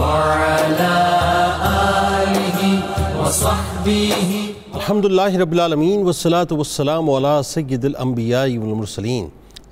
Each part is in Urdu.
وعلى آله وصحبه. الحمدللہ رب العالمین والصلاة والسلام علی سید الانبیاء والمرسلین.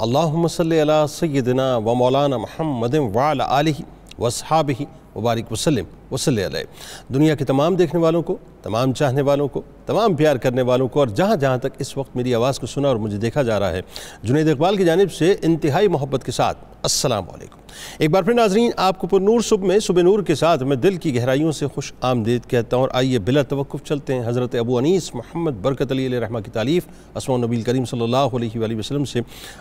اللہم صلی علی سیدنا و مولانا محمد وعلی آلہ واصحابہ وبارک وسلم وصلی علیہ. دنیا کے تمام دیکھنے والوں کو، تمام چاہنے والوں کو، تمام پیار کرنے والوں کو، اور جہاں جہاں تک اس وقت میری آواز کو سنا اور مجھے دیکھا جا رہا ہے، جنید اقبال کی جانب سے انتہائی محبت کے ساتھ السلام علیکم. ایک بار پھر ناظرین، آپ کو پر نور صبح میں صبح نور کے ساتھ میں دل کی گہرائیوں سے خوش آمدید کہتا ہوں. اور آئیے بلا توقف چلتے ہیں حضرت ابو انیس محمد برکت علی علیہ رحمہ کی تالیف اسماء النبی کریم صلی اللہ علیہ وآلہ وسلم سے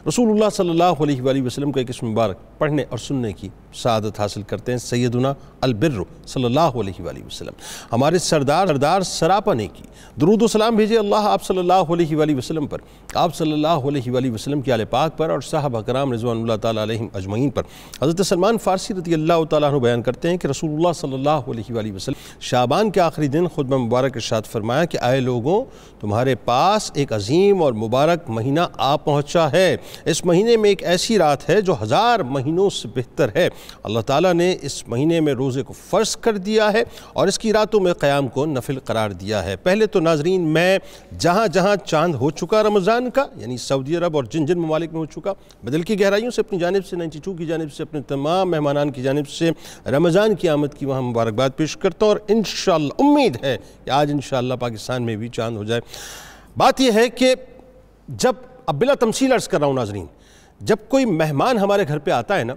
رسول اللہ صلی اللہ علیہ وآلہ وسلم کا ایک اسم مبارک پڑھنے اور سننے کی سعادت حاصل کرتے ہیں. سیدنا البر صلی اللہ علیہ وآلہ وسلم، ہمارے سردار سراپا نیکی، درود و سلام بھیجے اللہ آپ صلی اللہ علیہ وآلہ وسلم پر، آپ صلی اللہ علیہ وآلہ وسلم کی آل پاک پر اور صحابہ کرام رضوان اللہ تعالیٰ علیہم اجمعین پر. حضرت سلمان فارسی رضی اللہ تعالیٰ عنہ بیان کرتے ہیں کہ رسول اللہ صلی اللہ علیہ وآلہ وسلم شعبان کے آخری دن خطبہ مبارک ارشاد فرمایا کہ اے لوگوں، تمہارے پاس ایک عظیم اور مبارک مہینہ آ پہنچا ہے. اس مہینے میں ایک ایسی رات ہے جو 1000 مہینوں سے بہتر ہے. اللہ تعالیٰ نے اس مہینے میں روزے کو فرض کر دیا ہے اور اس کی راتوں میں قیام کو نفل قرار دیا ہے. پہلے تو ناظرین، میں جہاں جہاں چاند ہو چکا رمضان کا، یعنی سعودی عرب اور جن ممالک میں ہو چکا، بدل کی گہرائیوں سے اپنی جانب سے 92 کی جانب سے اپنے تمام مہمانان کی جانب سے رمضان کی آمد کی وہاں مبارکباد پیش کرتا ہوں. اور انشاءاللہ امید ہے کہ آج انشاءاللہ پاکستان میں بھی چاند ہو جائے. بات یہ ہے کہ اب بلا تمثیل عرض کر رہا ہوں ناظرین، جب کوئی مہمان ہمارے گھر پہ آتا ہے نا،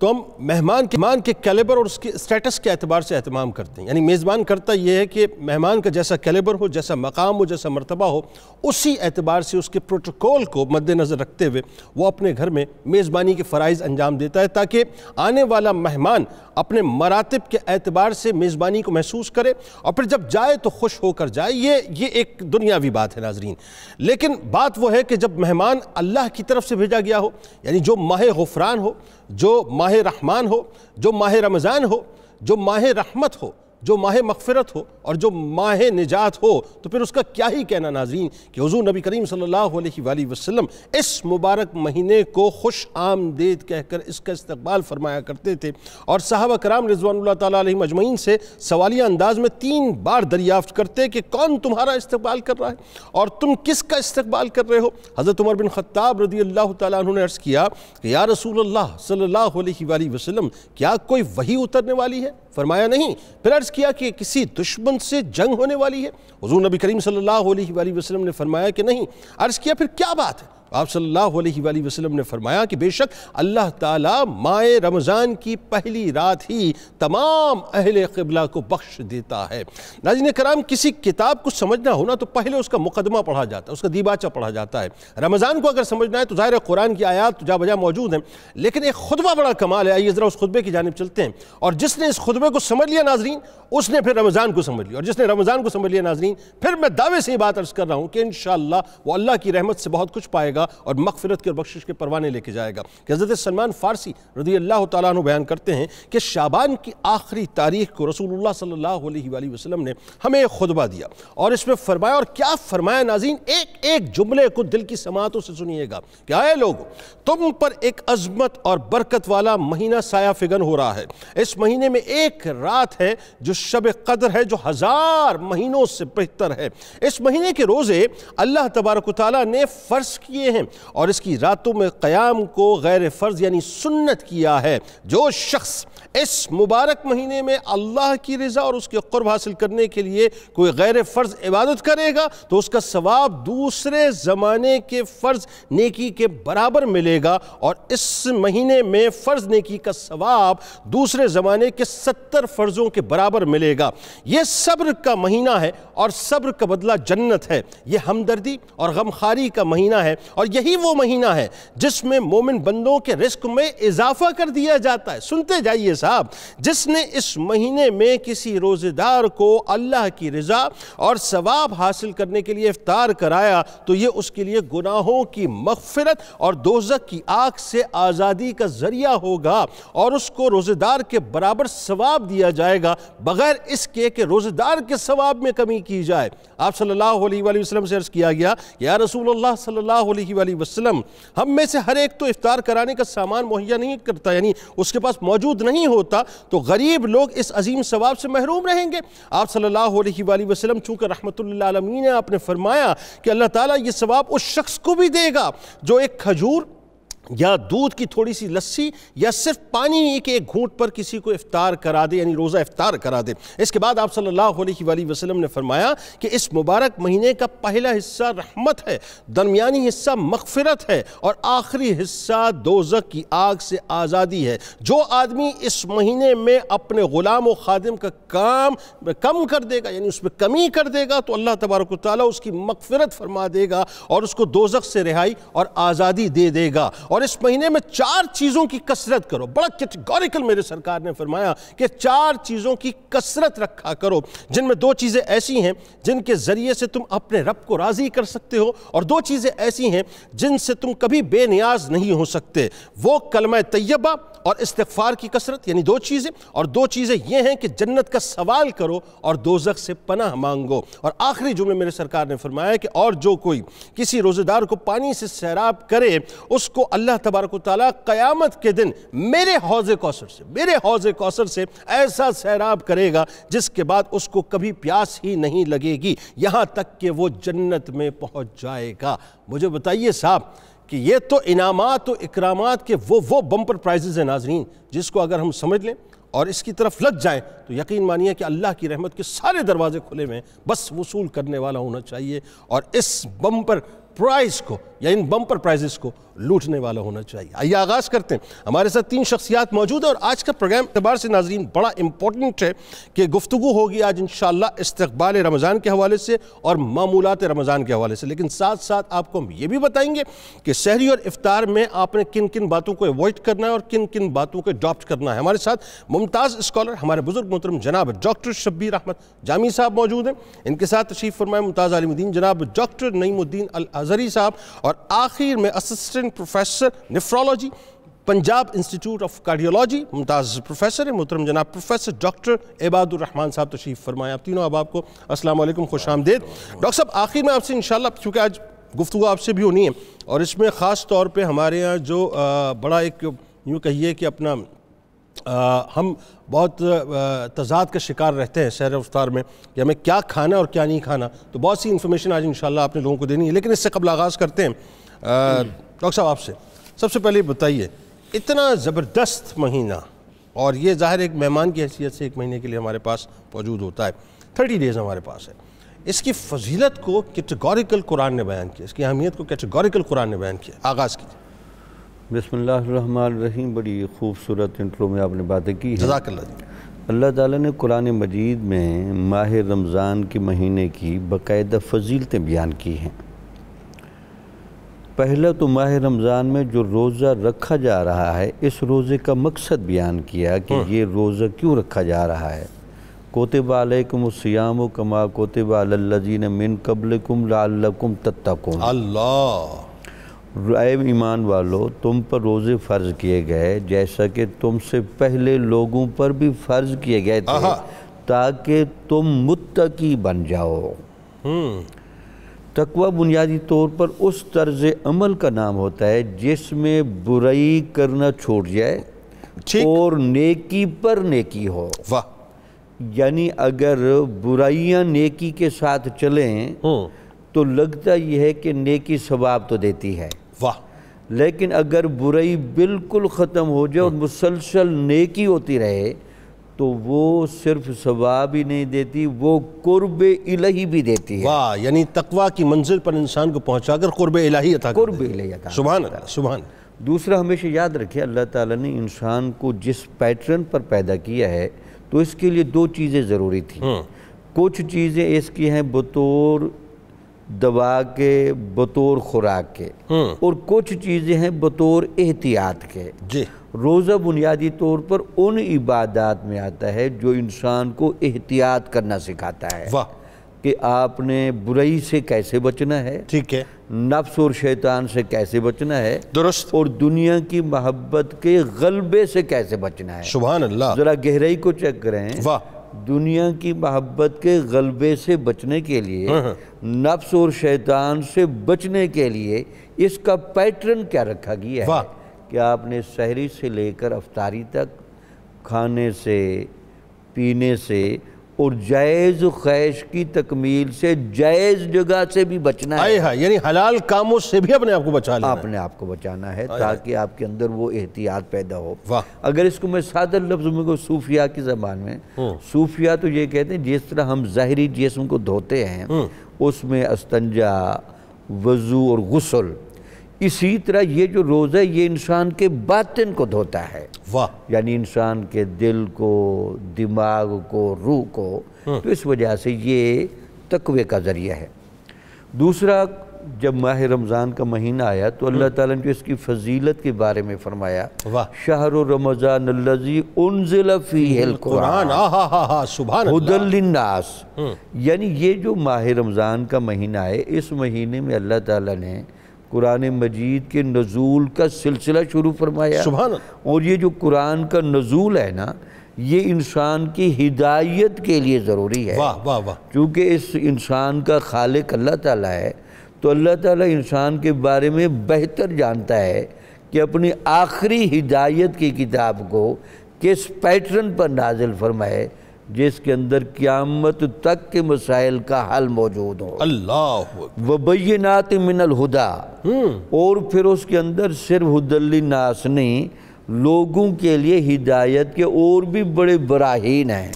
تو ہم مہمان کے کیلیبر اور اس کے اسٹیٹس کے اعتبار سے اہتمام کرتے ہیں. یعنی میزبان کرتا یہ ہے کہ مہمان کا جیسا کیلیبر ہو، جیسا مقام ہو، جیسا مرتبہ ہو، اسی اعتبار سے اس کے پروٹوکول کو مد نظر رکھتے ہوئے وہ اپنے گھر میں میزبانی کے فرائض انجام دیتا ہے، تاکہ آنے والا مہمان اپنے مراتب کے اعتبار سے میزبانی کو محسوس کرے اور پھر جب جائے تو خوش ہو کر جائے. یہ ایک دنیاوی بات ہے ناظرین. لیکن بات وہ ہے کہ جب مہمان اللہ کی طرف سے بھیجا گیا ہو، یعنی جو ماہ غفران ہو، جو ماہ رحمان ہو، جو ماہ رمضان ہو، جو ماہ رحمت ہو، جو ماہ مغفرت ہو اور جو ماہ نجات ہو، تو پھر اس کا کیا ہی کہنا ناظرین کہ حضور نبی کریم صلی اللہ علیہ وآلہ وسلم اس مبارک مہینے کو خوش آمدید کہہ کر اس کا استقبال فرمایا کرتے تھے. اور صحابہ کرام رضوان اللہ تعالیٰ علیہم اجمعین سے سوالیہ انداز میں 3 بار دریافت کرتے کہ کون تمہارا استقبال کر رہا ہے اور تم کس کا استقبال کر رہے ہو. حضرت عمر بن خطاب رضی اللہ تعالیٰ عنہ نے عرض کیا کہ یا رسول اللہ صلی اللہ علیہ وآلہ وسلم، کیا کوئی وحی اترنے والی ہے؟ فرمایا نہیں. پھر عرض کیا کہ کسی دشمن سے جنگ ہونے والی ہے؟ حضور نبی کریم صلی اللہ علیہ وآلہ وسلم نے فرمایا کہ نہیں. عرض کیا پھر کیا بات ہے؟ آپ صلی اللہ علیہ وآلہ وسلم نے فرمایا کہ بے شک اللہ تعالیٰ ماہ رمضان کی پہلی رات ہی تمام اہل قبلہ کو بخش دیتا ہے. ناظرین کرام، کسی کتاب کو سمجھنا ہونا تو پہلے اس کا مقدمہ پڑھا جاتا ہے، اس کا دیباچہ پڑھا جاتا ہے. رمضان کو اگر سمجھنا ہے تو ظاہر قرآن کی آیات تو جا بجا موجود ہیں، لیکن ایک خطبہ بڑا کمال ہے. آئیے ذرا اس خطبے کی جانب چلتے ہیں. اور جس نے اس خطبے کو سمجھ لیا ناظرین، اس نے پھر رمضان کو سمجھ لیا، اور جس نے رمضان کو سمجھ لیا ناظرین، پھر میں دعوے سے یہ بات عرض کر رہا ہوں کہ انشاءاللہ وہ اللہ کی رحمت سے بہت کچھ پائے گا اور مغفرت کے اور بخشش کے پروانے لے کے جائے گا. کہ حضرت سلمان فارسی رضی اللہ تعالیٰ عنہ بیان کرتے ہیں کہ شعبان کی آخری تاریخ کو رسول اللہ صلی اللہ علیہ وآلہ وسلم نے ہمیں ایک خطبہ دیا اور اس میں فرمایا، اور کیا فرمایا ناظرین، ایک جملے کو دل کی سماعتوں سے سنیے گا کہ اے لوگو، تم پر ایک عظمت اور برکت والا مہینہ سایہ فگن ہو رہا ہے. اس مہینے میں ایک رات ہے جو شب قدر ہے، جو 1000 مہینوں سے بہتر ہے. اس مہینے کے روزے اللہ تبارک و تعالیٰ نے فرض کیے ہیں اور اس کی راتوں میں قیام کو غیر فرض یعنی سنت کیا ہے. جو شخص اس مبارک مہینے میں اللہ کی رضا اور اس کے قرب حاصل کرنے کے لیے کوئی غیر فرض عبادت کرے گا تو اس کا ثواب دوسرے زمانے کے فرض نیکی کے برابر ملے گا، اور اس مہینے میں فرض نیکی کا ثواب دوسرے زمانے کے 70 فرضوں کے برابر ملے گا. یہ صبر کا مہینہ ہے اور صبر کا بدلہ جنت ہے. یہ ہمدردی اور غمخواری کا مہینہ ہے، اور یہی وہ مہینہ ہے جس میں مومن بندوں کے رزق میں اضافہ کر دیا جاتا ہے. سنتے جائیے صاحب، جس نے اس مہینے میں کسی روزے دار کو اللہ کی رضا اور ثواب حاصل کرنے کے لیے افطار کرایا تو یہ اس کے لیے گناہوں کی مغفرت اور دوزخ کی آگ سے آزادی کا ذریعہ ہوگا، اور اس کو روزے دار کے برابر ثواب دیا جائے گا بغیر اس کے کہ روزے دار کے ثواب میں کمی کی جائے. آپ صلی اللہ علیہ وآلہ وسلم سے عرض کیا گیا کہ یا رسول اللہ صلی اللہ علیہ وآلہ وسلم ہم میں سے ہر ایک تو افطار کرانے کا سامان مہیا نہیں کرتا، یعنی اس کے پاس موجود نہیں ہوتا، تو غریب لوگ اس عظیم ثواب سے محروم رہیں گے۔ آپ صلی اللہ علیہ وآلہ وسلم چونکہ رحمت اللہ عالمین ہے، آپ نے فرمایا کہ اللہ تعالیٰ یہ ثواب اس شخص کو بھی دے گا جو ایک کھجور یا دودھ کی تھوڑی سی لسی یا صرف پانی کے ایک گھونٹ پر کسی کو افطار کرا دے، یعنی روزہ افطار کرا دے۔ اس کے بعد آپ صلی اللہ علیہ وآلہ وسلم نے فرمایا کہ اس مبارک مہینے کا پہلا حصہ رحمت ہے، درمیانی حصہ مغفرت ہے، اور آخری حصہ دوزخ کی آگ سے آزادی ہے۔ جو آدمی اس مہینے میں اپنے غلام و خادم کا کام کم کر دے گا، یعنی اس میں کمی کر دے گا، تو اللہ تبارک و تعالیٰ اس کی مغفرت فرما دے گا اور اس کو دوزخ سے رہائی اور آزادی دے دے گا۔ اور اس مہینے میں 4 چیزوں کی کثرت کرو، بڑا کیٹیگوریکل میرے سرکار نے فرمایا کہ 4 چیزوں کی کثرت رکھا کرو، جن میں 2 چیزیں ایسی ہیں جن کے ذریعے سے تم اپنے رب کو راضی کر سکتے ہو، اور 2 چیزیں ایسی ہیں جن سے تم کبھی بے نیاز نہیں ہو سکتے۔ وہ کلمہ طیبہ اور استغفار کی کثرت، یعنی 2 چیزیں، اور 2 چیزیں یہ ہیں کہ جنت کا سوال کرو اور دوزخ سے پناہ مانگو۔ اور آخری جملے میرے سرکار نے فرمایا کہ اور جو کوئی کسی روزہ دار کو پانی سے سیراب کرے، اس کو اللہ تبارک و تعالیٰ قیامت کے دن میرے حوض کوثر سے ایسا سیراب کرے گا جس کے بعد اس کو کبھی پیاس ہی نہیں لگے گی، یہاں تک کہ وہ جنت میں پہنچ جائے گا۔ مجھے بتائیے صاحب کہ یہ تو انعامات و اکرامات کے وہ بمپر پرائزز ہیں ناظرین، جس کو اگر ہم سمجھ لیں اور اس کی طرف لگ جائیں تو یقین مانیے کہ اللہ کی رحمت کے سارے دروازے کھلے ہوئے ہیں، بس وصول کرنے والا ہونا چاہیے اور اس بمپر پرائز کو یا ان بمپر پرائزز کو لوٹنے والا ہونا چاہیے۔ آئیے آغاز کرتے ہیں۔ ہمارے ساتھ 3 شخصیات موجود ہیں اور آج کا پروگرام اعتبار سے ناظرین بڑا امپورٹنٹ ہے کہ گفتگو ہوگی آج انشاءاللہ استقبال رمضان کے حوالے سے اور معمولات رمضان کے حوالے سے، لیکن ساتھ ساتھ آپ کو ہم یہ بھی بتائیں گے کہ سحری اور افطار میں آپ نے کن کن باتوں کو ایوائڈ کرنا ہے اور کن کن باتوں کو اڈاپٹ کرنا ہے۔ ہمارے ساتھ ممتاز اسکالر ہمارے بزرگ محترم جناب ڈاکٹر شبیر احمد جامی صاحب موجود ہیں، ان کے ساتھ تشریف فرمائے ممتاز عالم دین جناب ڈاکٹر نعیم الدین الازہری صاحب، اور آخر میں assistant professor nephrology Punjab institute of cardiology ممتاز پروفیسر ہیں محترم جناب پروفیسر ڈاکٹر عباد الرحمن صاحب تشریف فرمائے۔ آپ تینوں آپ کو السلام علیکم، خوش آمدید۔ ڈاکٹر صاحب آخر میں آپ سے انشاءاللہ، چونکہ آج گفتگو آپ سے بھی ہونی ہے اور اس میں خاص طور پہ ہمارے یہاں جو بڑا ایک یوں کہیے کہ اپنا ہم بہت تضاد کا شکار رہتے ہیں سحر و افطار میں کہ ہمیں کیا کھانا اور کیا نہیں کھانا، تو بہت سی انفارمیشن آج انشاءاللہ آپ نے لوگوں کو دینی ہے، لیکن اس سے قبل آغاز کرتے ہیں ڈاکٹر صاحب آپ سے سب سے پہلے بتائیے، اتنا زبردست مہینہ اور یہ ظاہر ایک مہمان کی حیثیت سے 1 مہینے کے لیے ہمارے پاس موجود ہوتا ہے، 30 ڈیز ہمارے پاس ہے، اس کی فضیلت کو کیٹیگوریکل قرآن نے بیان کیا، اس کی اہمیت کو کیٹیگوریکل قرآن نے بیان کیا، آغاز کیجیے۔ بسم اللہ الرحمن الرحیم، بڑی خوبصورت انٹرو میں آپ نے باتیں کی ہیں۔ جزاک اللہ جی۔ اللہ تعالیٰ نے قرآن مجید میں ماہ رمضان کے مہینے کی باقاعدہ فضیلتیں بیان کی ہیں۔ پہلا تو ماہ رمضان میں جو روزہ رکھا جا رہا ہے، اس روزے کا مقصد بیان کیا کہ یہ روزہ کیوں رکھا جا رہا ہے۔ کتب علیکم الصیام کما کتب علی الذین من قبلکم لعلکم تتقون۔ اللہ، اے ایمان والو، تم پر روزے فرض کیے گئے جیسا کہ تم سے پہلے لوگوں پر بھی فرض کیے گئے تھے تاکہ تم متقی بن جاؤ۔ تقوی بنیادی طور پر اس طرز عمل کا نام ہوتا ہے جس میں برائی کرنا چھوٹ جائے اور نیکی پر نیکی ہو۔ یعنی اگر برائیاں نیکی کے ساتھ چلیں تو لگتا یہ ہے کہ نیکی ثواب تو دیتی ہے، لیکن اگر برائی بالکل ختم ہو جائے اور مسلسل نیکی ہوتی رہے تو وہ صرف ثواب ہی نہیں دیتی، وہ قرب الہی بھی دیتی ہے۔ واہ، یعنی تقوی کی منزل پر انسان کو پہنچا کر قرب الہی عطا کر قرب الہی عطا۔ سبحان اللہ، سبحان۔ دوسرا ہمیشہ یاد رکھیں، اللہ تعالیٰ نے انسان کو جس پیٹرن پر پیدا کیا ہے تو اس کے لیے 2 چیزیں ضروری تھیں۔ کچھ چیزیں اس کی ہیں بطور دوا کے، بطور خوراک کے، اور کچھ چیزیں ہیں بطور احتیاط کے۔ جی، روزہ بنیادی طور پر ان عبادات میں آتا ہے جو انسان کو احتیاط کرنا سکھاتا ہے کہ آپ نے برائی سے کیسے بچنا ہے، ٹھیک ہے، نفس اور شیطان سے کیسے بچنا ہے، درست، اور دنیا کی محبت کے غلبے سے کیسے بچنا ہے۔ سبحان اللہ۔ ذرا گہرائی کو چیک کریں، دنیا کی محبت کے غلبے سے بچنے کے لیے، نفس اور شیطان سے بچنے کے لیے اس کا پیٹرن کیا رکھا گیا ہے کہ آپ نے سحری سے لے کر افطاری تک کھانے سے، پینے سے اور جائز خواہش کی تکمیل سے جائز جگہ سے بھی بچنا ہے، یعنی حلال کاموں سے بھی اپنے آپ کو بچا لینا ہے، اپنے آپ کو بچانا ہے تاکہ آپ کے اندر وہ احتیاط پیدا ہو۔ اگر اس کو میں سادہ لفظوں میں صوفیاء کی زبان میں، صوفیاء تو یہ کہتے ہیں جس طرح ہم ظاہری جسم کو دھوتے ہیں اس میں استنجا، وضو اور غسل، اسی طرح یہ جو روزہ ہے یہ انسان کے باطن کو دھوتا ہے، یعنی انسان کے دل کو، دماغ کو، روح کو، تو اس وجہ سے یہ تقوی کا ذریعہ ہے۔ دوسرا، جب ماہ رمضان کا مہینہ آیا تو اللہ تعالیٰ نے جو اس کی فضیلت کے بارے میں فرمایا، شہر رمضان الذی انزل فیہ القرآن ھدی للناس، یعنی یہ جو ماہ رمضان کا مہینہ ہے اس مہینے میں اللہ تعالیٰ نے قرآن مجید کے نزول کا سلسلہ شروع فرمایا، اور یہ جو قرآن کا نزول ہے نا یہ انسان کی ہدایت کے لیے ضروری ہے، چونکہ اس انسان کا خالق اللہ تعالیٰ ہے تو اللہ تعالیٰ انسان کے بارے میں بہتر جانتا ہے کہ اپنی آخری ہدایت کی کتاب کو کس پیٹرن پر نازل فرمائے جس کے اندر قیامت تک کے مسائل کا حل موجود ہو، وَبَيِّنَاتٍ مِّنَ الْهُدَى، اور پھر اس کے اندر صرف ھدی للناس نہیں، لوگوں کے لیے ہدایت کے اور بھی بڑے براہین ہیں،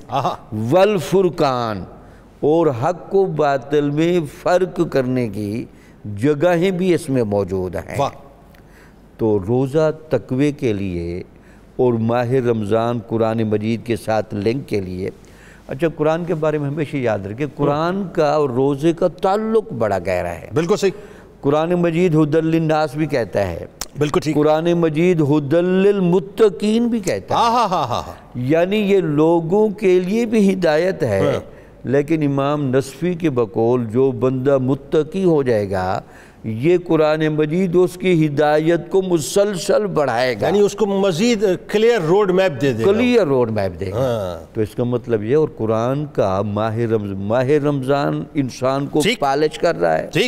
والفرقان، اور حق و باطل میں فرق کرنے کی جگہیں بھی اس میں موجود ہیں۔ تو روزہ تقوی کے لیے اور ماہ رمضان قرآن مجید کے ساتھ لنک کے لیے، اچھا قرآن کے بارے میں ہمیشہ یاد رکھیں قرآن کا اور روزے کا تعلق بڑا گہرا ہے، بالکل صحیح۔ قرآن مجید ھدی للناس بھی کہتا ہے، بالکل ٹھیک، قرآن مجید ھدی للمتقین بھی کہتا ہے، یعنی یہ لوگوں کے لیے بھی ہدایت ہے، لیکن امام نصفی کے بقول جو بندہ متقی ہو جائے گا یہ قرآن مجید اس کی ہدایت کو مسلسل بڑھائے گا، یعنی اس کو مزید کلیئر روڈ میپ دے دے گا، کلیئر روڈ میپ دے گا۔ تو اس کا مطلب یہ، اور قرآن کا ماہ رمضان انسان کو پالش کر رہا ہے،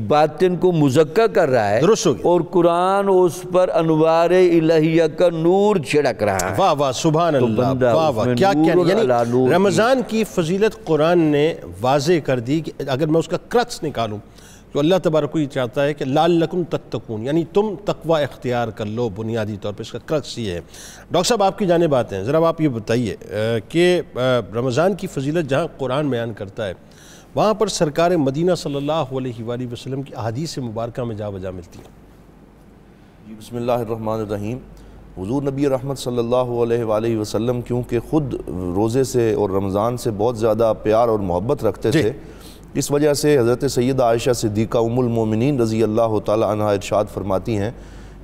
باطن کو مزکہ کر رہا ہے، اور قرآن اس پر انوار الہیہ کا نور چھڑک رہا ہے۔ واہ واہ سبحان اللہ، واہ واہ کیا یعنی رمضان کی فضیلت قرآن نے واضح کر دی کہ اگر میں اس کا کرکس نکالوں تو اللہ تبارک کو یہ چاہتا ہے کہ لعلکم تتقون، یعنی تم تقوی اختیار کر لو، بنیادی طور پہ اس کا کرکس یہ ہے۔ ڈاکٹر صاحب آپ کی جانب آتے ہیں، ذرا آپ یہ بتائیے کہ رمضان کی فضیلت جہاں قرآن بیان کرتا ہے وہاں پر سرکار مدینہ صلی اللہ علیہ وآلہ وسلم کی احادیث مبارکہ میں جا بجا ملتی ہیں۔ بسم اللہ الرحمن الرحیم۔ حضور نبی رحمت صلی اللہ علیہ وآلہ وسلم کیونکہ خود روزے سے اور رمضان سے بہت زیادہ پیار اور محبت رکھتے تھے، اس وجہ سے حضرت سیدہ عائشہ صدیقہ ام المومنین رضی اللہ تعالی عنہ ارشاد فرماتی ہیں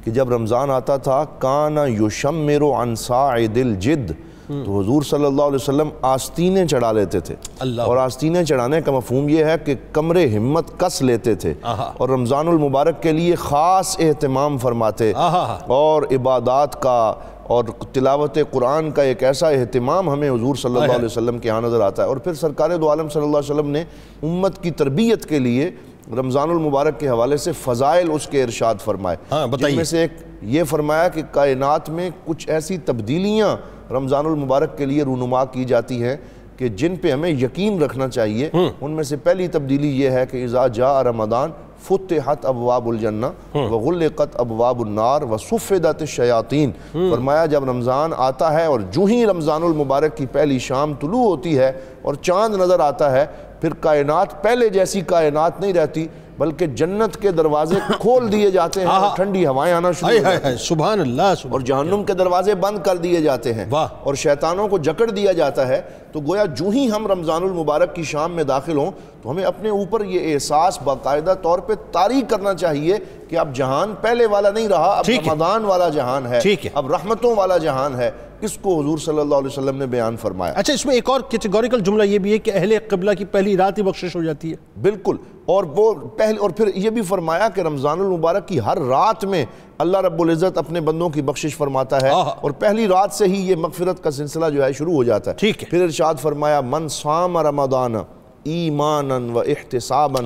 کہ جب رمضان آتا تھا کان یشمر عن صاعد الجد، تو حضور صلی اللہ علیہ وسلم آستینیں چڑھا لیتے تھے، اور آستینیں چڑھانے کا مفہوم یہ ہے کہ کمر ہمت کس لیتے تھے، اور رمضان المبارک کے لیے خاص اہتمام فرماتے، اور عبادات کا اور تلاوت قرآن کا ایک ایسا اہتمام ہمیں حضور صلی اللہ علیہ وسلم کے ہاں نظر آتا ہے۔ اور پھر سرکار دو عالم صلی اللہ علیہ وسلم نے امت کی تربیت کے لیے رمضان المبارک کے حوالے سے فضائل اس کے ارشاد فرمائے، جن میں سے ایک یہ فرمایا کہ کائنات میں کچھ ایسی تبدیلیاں رمضان المبارک کے لیے رونما کی جاتی ہیں کہ جن پہ ہمیں یقین رکھنا چاہیے۔ ان میں سے پہلی تبدیلی یہ ہے کہ اذا جاء رمضان فتحت ابواب الجنہ وغلقت ابواب النار وصفدت الشیاطین، فرمایا جب رمضان آتا ہے اور جو ہی رمضان المبارک کی پہلی شام طلوع ہوتی ہے اور چاند نظر آتا ہے، پھر کائنات پہلے جیسی کائنات نہیں رہتی، بلکہ جنت کے دروازے کھول دیے جاتے ہیں اور ٹھنڈی ہوائیں آنا شروع ہو جاتی ہیں، سبحان اللہ، اور جہنم کے دروازے بند کر دیے جاتے ہیں اور شیطانوں کو جکڑ دیا جاتا ہے۔ تو گویا جو ہی ہم رمضان المبارک کی شام میں داخل ہوں تو ہمیں اپنے اوپر یہ احساس باقاعدہ طور پہ طاری کرنا چاہیے کہ اب جہان پہلے والا نہیں رہا، اب رمضان والا جہان ہے، اب رحمتوں والا جہان ہے، اس کو حضور صلی اللہ علیہ وسلم نے بیان فرمایا۔ اچھا، اس میں ایک اور کیٹیگوریکل جملہ یہ بھی ہے کہ اہل قبلہ کی پہلی رات ہی بخشش ہو جاتی ہے۔ بالکل، اور پھر یہ بھی فرمایا کہ رمضان المبارک کی ہر رات میں اللہ رب العزت اپنے بندوں کی بخشش فرماتا ہے، اور پہلی رات سے ہی یہ مغفرت کا سلسلہ جو ہے شروع ہو جاتا ہے۔ ٹھیک ہے۔ پھر ارشاد فرمایا من صام رمضان ایمانا و احتسابا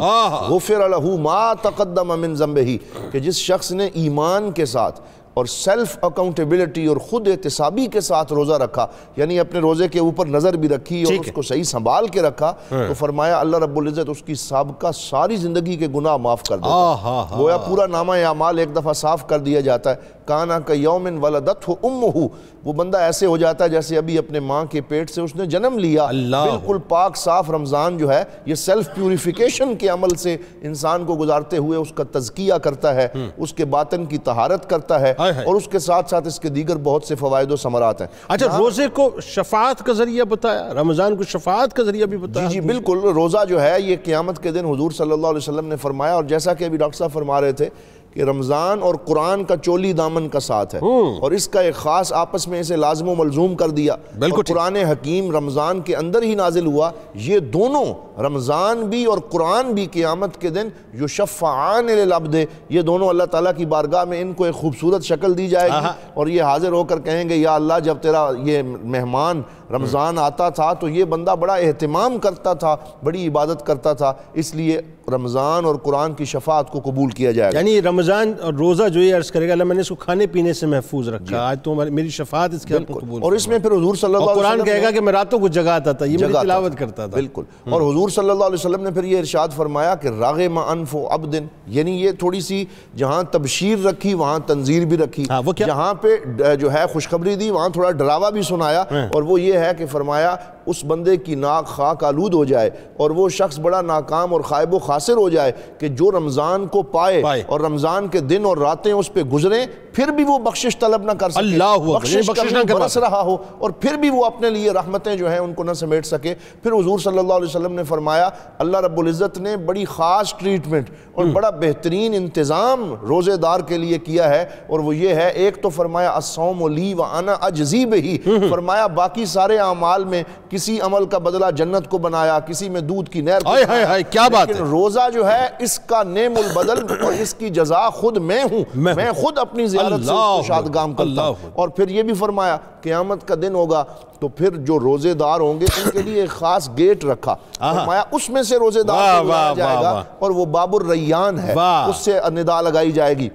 غفر له ما تقدم من ذنبہ، کہ جس شخص نے ایمان کے ساتھ اور سیلف اکاؤنٹیبلٹی اور خود احتسابی کے ساتھ روزہ رکھا، یعنی اپنے روزے کے اوپر نظر بھی رکھی اور اس کو صحیح سنبھال کے رکھا، تو فرمایا اللہ رب العزت اس کی سابقہ ساری زندگی کے گناہ معاف کر دیتا ہے۔ گویا پورا نامہ اعمال ایک دفعہ صاف کر دیا جاتا ہے۔ کانا کیوم ولدتہ امہ، وہ بندہ ایسے ہو جاتا ہے جیسے ابھی اپنے ماں کے پیٹ سے اس نے جنم لیا۔ بالکل پاک صاف رمضان جو ہے یہ سیلف پیوریفیکیشن کے عمل سے انسان کو گزارتے ہوئے اس کا تزکیہ کرتا ہے، اس کے باطن کی طہارت کرتا ہے، اور اس کے ساتھ ساتھ اس کے دیگر بہت سے فوائد و ثمرات ہیں۔ اچھا، روزے کو شفاعت کا ذریعہ بتایا، رمضان کو شفاعت کا ذریعہ بھی بتایا۔ جی بالکل، روزہ جو ہے یہ قیامت کے دن حضور صلی اللہ علیہ وسلم نے فرمایا، اور جیسا کہ ابھی ڈاکٹر صاحب فرما رہے تھے کہ رمضان اور قرآن کا چولی دامن کا ساتھ ہے، اور اس کا ایک خاص آپس میں اسے لازم و ملزوم کر دیا۔ اور قرآن حکیم رمضان کے اندر ہی نازل ہوا، یہ دونوں رمضان بھی اور قرآن بھی قیامت کے دن یشفعان للعبد، یہ دونوں اللہ تعالیٰ کی بارگاہ میں ان کو ایک خوبصورت شکل دی جائے گی، اور یہ حاضر ہو کر کہیں گے یا اللہ جب تیرا یہ مہمان رمضان آتا تھا تو یہ بندہ بڑا اہتمام کرتا تھا، بڑی عبادت کرتا تھا، اس لیے رمضان اور قرآن کی شفاعت کو قبول کیا جائے گا۔ یعنی رمضان اور روزہ جو یہ عرض کرے گا اللہ میں نے اس کو کھانے پینے سے محفوظ رکھا، آج تو میری شفاعت اس کے حق میں قبول۔ اور اس میں پھر حضور صلی اللہ علیہ وسلم قرآن کہے گا کہ میں راتوں کو جگاتا تھا، یہ میری تلاوت کرتا تھا۔ بالکل، اور حضور صلی اللہ علیہ وسلم نے پھر یہ ارشاد فرمایا کہ راغم انف عبد، یعنی یہ تھوڑی سی جہاں تبشیر رکھی وہاں تنذیر بھی رکھی، جہاں پہ جو ہے خوشخبری دی وہاں تھوڑا ڈراوا بھی سنایا، اور وہ یہ ہے کہ فرمایا اس بندے کی ناک خاک آلود ہو جائے اور وہ شخص بڑا ناکام اور خائب و خاسر ہو جائے کہ جو رمضان کو پائے اور رمضان کے دن اور راتیں اس پہ گزریں پھر بھی وہ بخشش طلب نہ کر سکے، بخشش کا برس رہا ہو اور پھر بھی وہ اپنے لیے رحمتیں جو ہیں ان کو نہ سمیٹ سکے۔ پھر حضور صلی اللہ علیہ وسلم نے فرمایا اللہ رب العزت نے بڑی خاص ٹریٹمنٹ اور بڑا بہترین انتظام روزے دار کے لیے کیا ہے، اور وہ یہ ہے، ایک تو فرمایا الصوم لی وانا اجزی بہ، فرمایا باقی سارے اعمال میں کسی عمل کا بدلہ جنت کو بنایا، کسی میں دودھ کی نہر کو بنایا، کیا بات ہے، لیکن روزہ جو ہے اس کا نعم البدل اور اس کی جزا خود میں ہوں، میں خود اپنی زیارت سے اس کو شادگام کرتا ہوں۔ اور پھر یہ بھی فرمایا قیامت کا دن ہوگا تو پھر جو روزے دار ہوں گے ان کے لیے ایک خاص گیٹ رکھا، فرمایا اس میں سے روزے دار کو لایا جائے گا، اور وہ باب الریان ہے، اس سے ندا لگائی جائے گی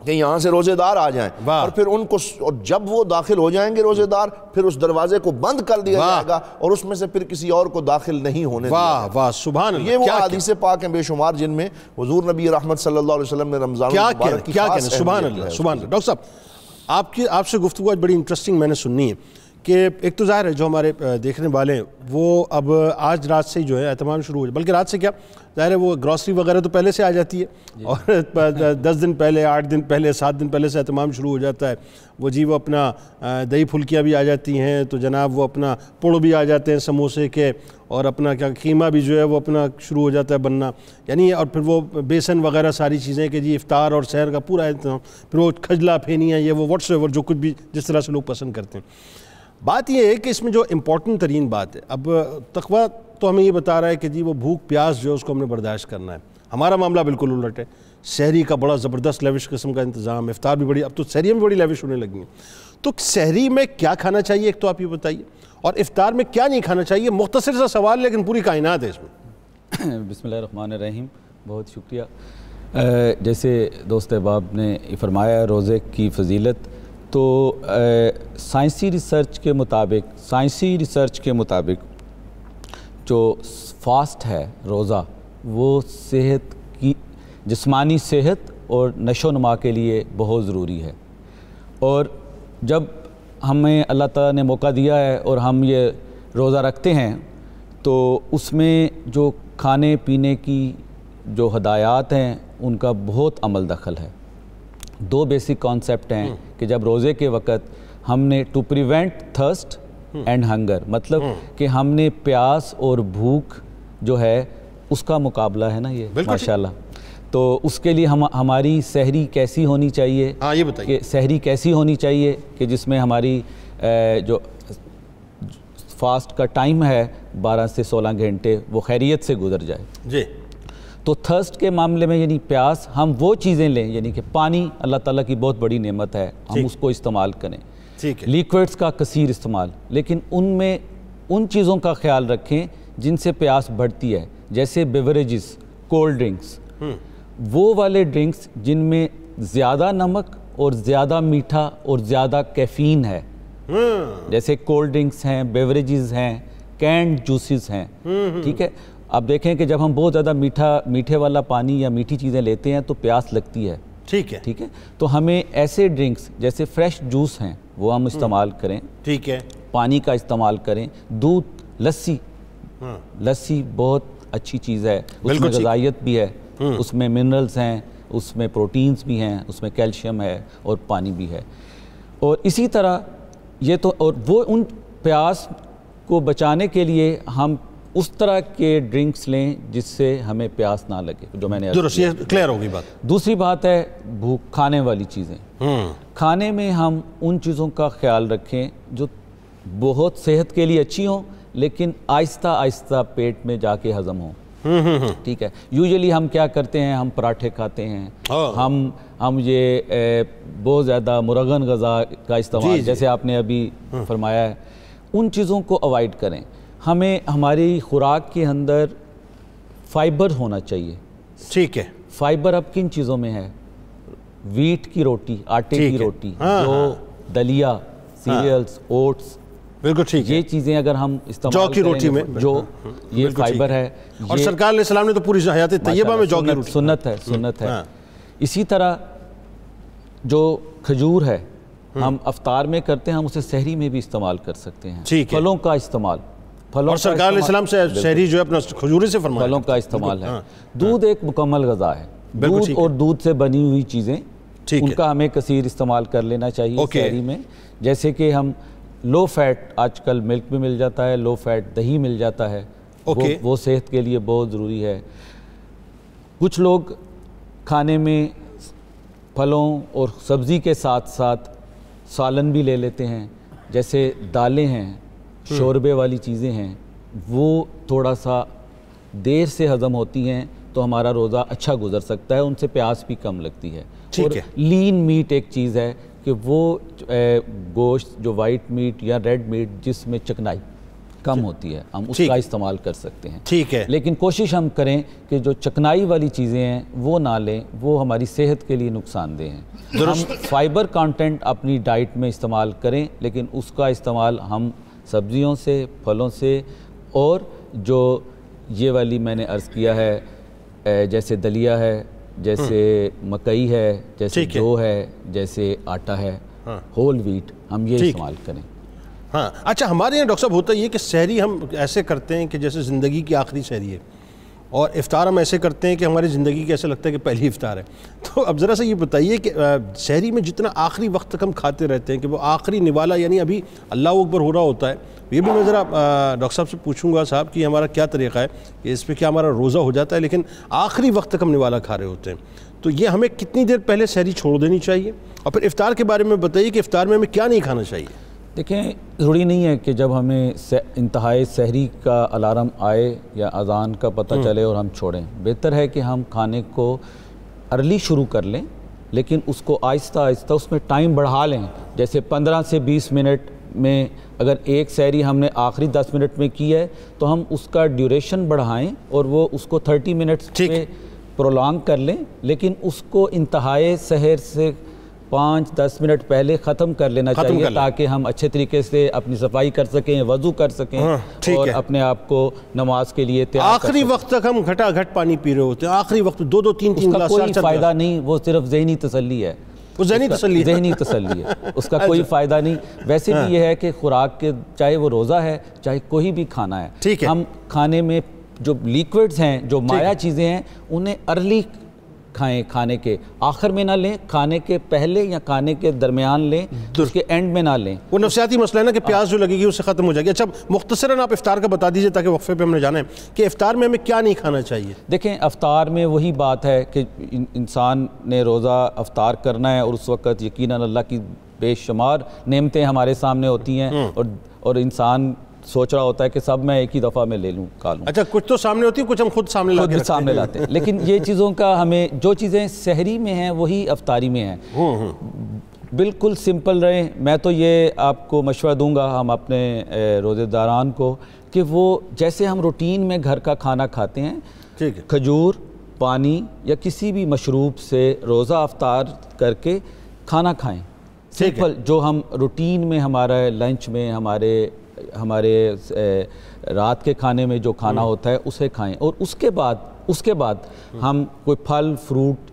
کہ یہاں سے روزے دار آ جائیں، اور پھر ان کو، اور جب وہ داخل ہو جائیں گے روزے دار پھر اس دروازے کو بند کر دیا جائے گا اور اس میں سے پھر کسی اور کو داخل نہیں ہونے دیا جائے گا۔ سبحان اللہ، یہ وہ حدیث پاک ہیں بے شمار جن میں حضور نبی رحمت صلی اللہ علیہ وسلم نے رمضان المبارک کی خاص اہمیت۔ سبحان اللہ، سبحان اللہ۔ ڈاکٹر صاحب آپ سے گفتگو آج بڑی انٹرسٹنگ میں نے سننی ہے کہ ایک تو ظاہر ہے جو ہمارے دیکھنے والے ہیں وہ اب آج رات سے جو ہے اہتمام شروع ہو جائے، بلکہ رات سے کیا ظاہر ہے وہ گروسری وغیرہ تو پہلے سے آ جاتی ہے، اور 10 دن پہلے، 8 دن پہلے، 7 دن پہلے سے اہتمام شروع ہو جاتا ہے، وہ جی وہ اپنا دہی پھلکیاں بھی آ جاتی ہیں، تو جناب وہ اپنا پوڑ بھی آ جاتے ہیں سموسے کے، اور اپنا کیا قیمہ بھی جو ہے وہ اپنا شروع ہو جاتا ہے بننا، یعنی اور پھر وہ بیسن وغیرہ ساری چیزیں کہ جی افطار اور سحر کا پورا اہتمام، پھر وہ کھجلا پھینیاں یہ وہ واٹس ایور جو کچھ بھی جس طرح سے لوگ پسند کرتے ہیں۔ بات یہ ہے کہ اس میں جو امپورٹنٹ ترین بات ہے، اب تقویٰ تو ہمیں یہ بتا رہا ہے کہ جی وہ بھوک پیاس جو ہے اس کو ہم نے برداشت کرنا ہے، ہمارا معاملہ بالکل الٹ ہے، سحری کا بڑا زبردست لیوش قسم کا انتظام، افطار بھی بڑی، اب تو سحری میں بڑی لیوش ہونے لگی ہیں، تو سحری میں کیا کھانا چاہیے ایک تو آپ یہ بتائیے، اور افطار میں کیا نہیں کھانا چاہیے؟ مختصر سا سوال لیکن پوری کائنات ہے اس میں۔ بسم اللہ الرحمن الرحیم، بہت شکریہ۔ جیسے دوست احباب نے فرمایا روزے کی فضیلت، تو سائنسی ریسرچ کے مطابق جو فاسٹ ہے روزہ وہ صحت کی، جسمانی صحت اور نشو و نما کے لیے بہت ضروری ہے، اور جب ہمیں اللہ تعالیٰ نے موقع دیا ہے اور ہم یہ روزہ رکھتے ہیں تو اس میں جو کھانے پینے کی جو ہدایات ہیں ان کا بہت عمل دخل ہے۔ 2 بیسک کانسیپٹ ہیں کہ جب روزے کے وقت ہم نے to prevent thirst and hunger, مطلب کہ ہم نے پیاس اور بھوک جو ہے اس کا مقابلہ ہے نا یہ ماشاءاللہ، تو اس کے لیے ہماری سحری کیسی ہونی چاہیے، یہ بتائیے کہ سحری کیسی ہونی چاہیے کہ جس میں ہماری جو فاسٹ کا ٹائم ہے 12 سے 16 گھنٹے وہ خیریت سے گزر جائے. جی. تو تھرسٹ کے معاملے میں یعنی پیاس، ہم وہ چیزیں لیں یعنی کہ پانی اللہ تعالیٰ کی بہت بڑی نعمت ہے، ہم اس کو استعمال کریں. ٹھیک ہے. لیکوڈز کا کثیر استعمال، لیکن ان میں ان چیزوں کا خیال رکھیں جن سے پیاس بڑھتی ہے، جیسے بیوریجز، کولڈ ڈرنکس، وہ والے ڈرنکس جن میں زیادہ نمک اور زیادہ میٹھا اور زیادہ کیفین ہے، جیسے کولڈ ڈرنکس ہیں، بیوریجز ہیں، کینڈ جوسز ہیں. ٹھیک ہے. اب دیکھیں کہ جب ہم بہت زیادہ میٹھے والا پانی یا میٹھی چیزیں لیتے ہیں تو پیاس لگتی ہے. ٹھیک ہے. ٹھیک ہے. تو ہمیں ایسے ڈرنکس جیسے فریش جوس ہیں وہ ہم استعمال کریں. ٹھیک ہے. پانی کا استعمال کریں. دودھ، لسی بہت اچھی چیز ہے، اس میں غذائیت بھی ہے، اس میں منرلز ہیں، اس میں پروٹینز بھی ہیں، اس میں کیلشیم ہے اور پانی بھی ہے. اور اسی طرح یہ تو، اور وہ ان پیاس کو بچانے کے لیے ہم اس طرح کے ڈرنکس لیں جس سے ہمیں پیاس نہ لگے، جو میں نے درست، یہ کلیئر ہوگی بات. دوسری بات ہے بھوک، کھانے والی چیزیں. کھانے میں ہم ان چیزوں کا خیال رکھیں جو بہت صحت کے لیے اچھی ہوں لیکن آہستہ آہستہ پیٹ میں جا کے ہضم ہوں. ٹھیک ہے. یوزلی ہم کیا کرتے ہیں، ہم پراٹھے کھاتے ہیں، ہم یہ بہت زیادہ مرغن غذا کا استعمال، جیسے آپ نے ابھی فرمایا ہے، ان چیزوں کو اوائڈ کریں. ہمیں ہماری خوراک کے اندر فائبر ہونا چاہیے. ٹھیک ہے. فائبر اب کن چیزوں میں ہے؟ ویٹ کی روٹی، آٹے کی روٹی، جو دلیا، سیریلز، اوٹس، بالکل ٹھیک ہے. یہ چیزیں اگر ہم استعمال جو کی روٹی میں جو یہ فائبر ہے، اور سرکار علیہ السلام نے تو پوری حیات طیبہ میں جو کی روٹی سنت ہے. اسی طرح جو کھجور ہے ہم افطار میں کرتے ہیں، ہم اسے سحری میں بھی استعمال کر سکتے ہیں. پھلوں کا استعمال، اور سرکار علیہ السلام سے سحری جو ہے اپنا کھجورے سے فرمایا، پھلوں کا استعمال ہے. دودھ ایک مکمل غذا ہے. دودھ اور دودھ سے بنی ہوئی چیزیں، ان کا ہمیں کثیر استعمال کر لینا چاہیے سحری میں. جیسے کہ ہم لو فیٹ، آج کل ملک بھی مل جاتا ہے، لو فیٹ دہی مل جاتا ہے، وہ صحت کے لیے بہت ضروری ہے. کچھ لوگ کھانے میں پھلوں اور سبزی کے ساتھ ساتھ سالن بھی لے لیتے ہیں، جیسے دالیں ہیں، شوربے والی چیزیں ہیں، وہ تھوڑا سا دیر سے ہضم ہوتی ہیں تو ہمارا روزہ اچھا گزر سکتا ہے، ان سے پیاس بھی کم لگتی ہے. اور لین میٹ ایک چیز ہے کہ وہ گوشت جو وائٹ میٹ یا ریڈ میٹ جس میں چکنائی کم ہوتی ہے، ہم اس کا استعمال کر سکتے ہیں. ٹھیک ہے. لیکن کوشش ہم کریں کہ جو چکنائی والی چیزیں ہیں وہ نہ لیں، وہ ہماری صحت کے لیے نقصان دہ ہیں. ہم فائبر کانٹینٹ اپنی ڈائٹ میں استعمال کریں، لیکن اس کا استعمال ہم سبزیوں سے، پھلوں سے، اور جو یہ والی میں نے عرض کیا ہے جیسے دلیا ہے، جیسے مکئی ہے، جیسے جو ہے، جیسے آٹا ہے، ہول ویٹ، ہم یہ استعمال کریں. ہاں اچھا، ہمارے یہاں ڈاکٹر صاحب ہوتا یہ کہ سحری ہم ایسے کرتے ہیں کہ جیسے زندگی کی آخری سحری ہے، اور افطار ہم ایسے کرتے ہیں کہ ہماری زندگی کی ایسا لگتا ہے کہ پہلی افطار ہے. تو اب ذرا سا یہ بتائیے کہ سحری میں جتنا آخری وقت تک ہم کھاتے رہتے ہیں کہ وہ آخری نوالا یعنی ابھی اللہ اکبر ہو رہا ہوتا ہے، یہ بھی میں ذرا ڈاکٹر صاحب سے پوچھوں گا صاحب کہ ہمارا کیا طریقہ ہے کہ اس پہ کیا ہمارا روزہ ہو جاتا ہے لیکن آخری وقت تک ہم نوالا کھا رہے ہوتے ہیں، تو یہ ہمیں کتنی دیر پہلے سحری چھوڑ دینی چاہیے؟ اور پھر افطار کے بارے میں بتائیے کہ افطار میں ہمیں کیا نہیں کھانا چاہیے؟ دیکھیں، ضروری نہیں ہے کہ جب ہمیں انتہائی سحری کا الارم آئے یا اذان کا پتہ چلے اور ہم چھوڑیں. بہتر ہے کہ ہم کھانے کو ارلی شروع کر لیں، لیکن اس کو آہستہ آہستہ اس میں ٹائم بڑھا لیں. جیسے 15 سے 20 منٹ میں اگر ایک سحری ہم نے آخری 10 منٹ میں کی ہے تو ہم اس کا ڈیوریشن بڑھائیں اور وہ اس کو 30 منٹس میں پرولانگ کر لیں، لیکن اس کو انتہائی سحر سے 5-10 منٹ پہلے ختم کر لینا چاہیے تاکہ ہم اچھے طریقے سے اپنی صفائی کر سکیں، وضو کر سکیں اور اپنے آپ کو نماز کے لیے تیار کر سکیں. آخری وقت تک ہم گھٹا گھٹ پانی پی رہے ہوتے ہیں، آخری وقت 2-2 3-3 گلاس، کوئی فائدہ نہیں، وہ صرف ذہنی تسلی ہے. وہ ذہنی تسلی ہے، اس کا کوئی فائدہ نہیں. ویسے بھی یہ ہے کہ خوراک کے، چاہے وہ روزہ ہے چاہے کوئی بھی کھانا ہے، ہم کھانے میں جو لیکوڈز ہیں، جو مائع چیزیں ہیں، انہیں ارلی کھائیں، کھانے کے آخر میں نہ لیں، کھانے کے پہلے یا کھانے کے درمیان لیں، اس کے اینڈ میں نہ لیں. وہ نفسیاتی مسئلہ ہے نا کہ پیاس جو لگے گی اس سے ختم ہو جائے گی. اچھا مختصراً آپ افطار کا بتا دیجئے تاکہ وقفے پہ ہم نے جانا ہے کہ افطار میں ہمیں کیا نہیں کھانا چاہیے. دیکھیں، افطار میں وہی بات ہے کہ انسان نے روزہ افطار کرنا ہے اور اس وقت یقیناً اللہ کی بے شمار نعمتیں ہمارے سامنے ہوتی ہیں اور انسان سوچ رہا ہوتا ہے کہ سب میں ایک ہی دفعہ میں لے لوں کھا لوں. اچھا کچھ تو سامنے ہوتی ہے, کچھ ہم خود سامنے لاتے ہیں. لیکن یہ چیزوں کا ہمیں جو چیزیں سحری میں ہیں وہی افطاری میں ہیں. بالکل سمپل رہیں. میں تو یہ آپ کو مشورہ دوں گا ہم اپنے روزے داران کو کہ وہ جیسے ہم روٹین میں گھر کا کھانا کھاتے ہیں, کھجور, پانی یا کسی بھی مشروب سے روزہ افطار کر کے کھانا کھائیں. سمپل جو ہم روٹین میں ہمارا لنچ میں ہمارے رات کے کھانے میں جو کھانا ہوتا ہے اسے کھائیں, اور اس کے بعد ہم کوئی پھل فروٹ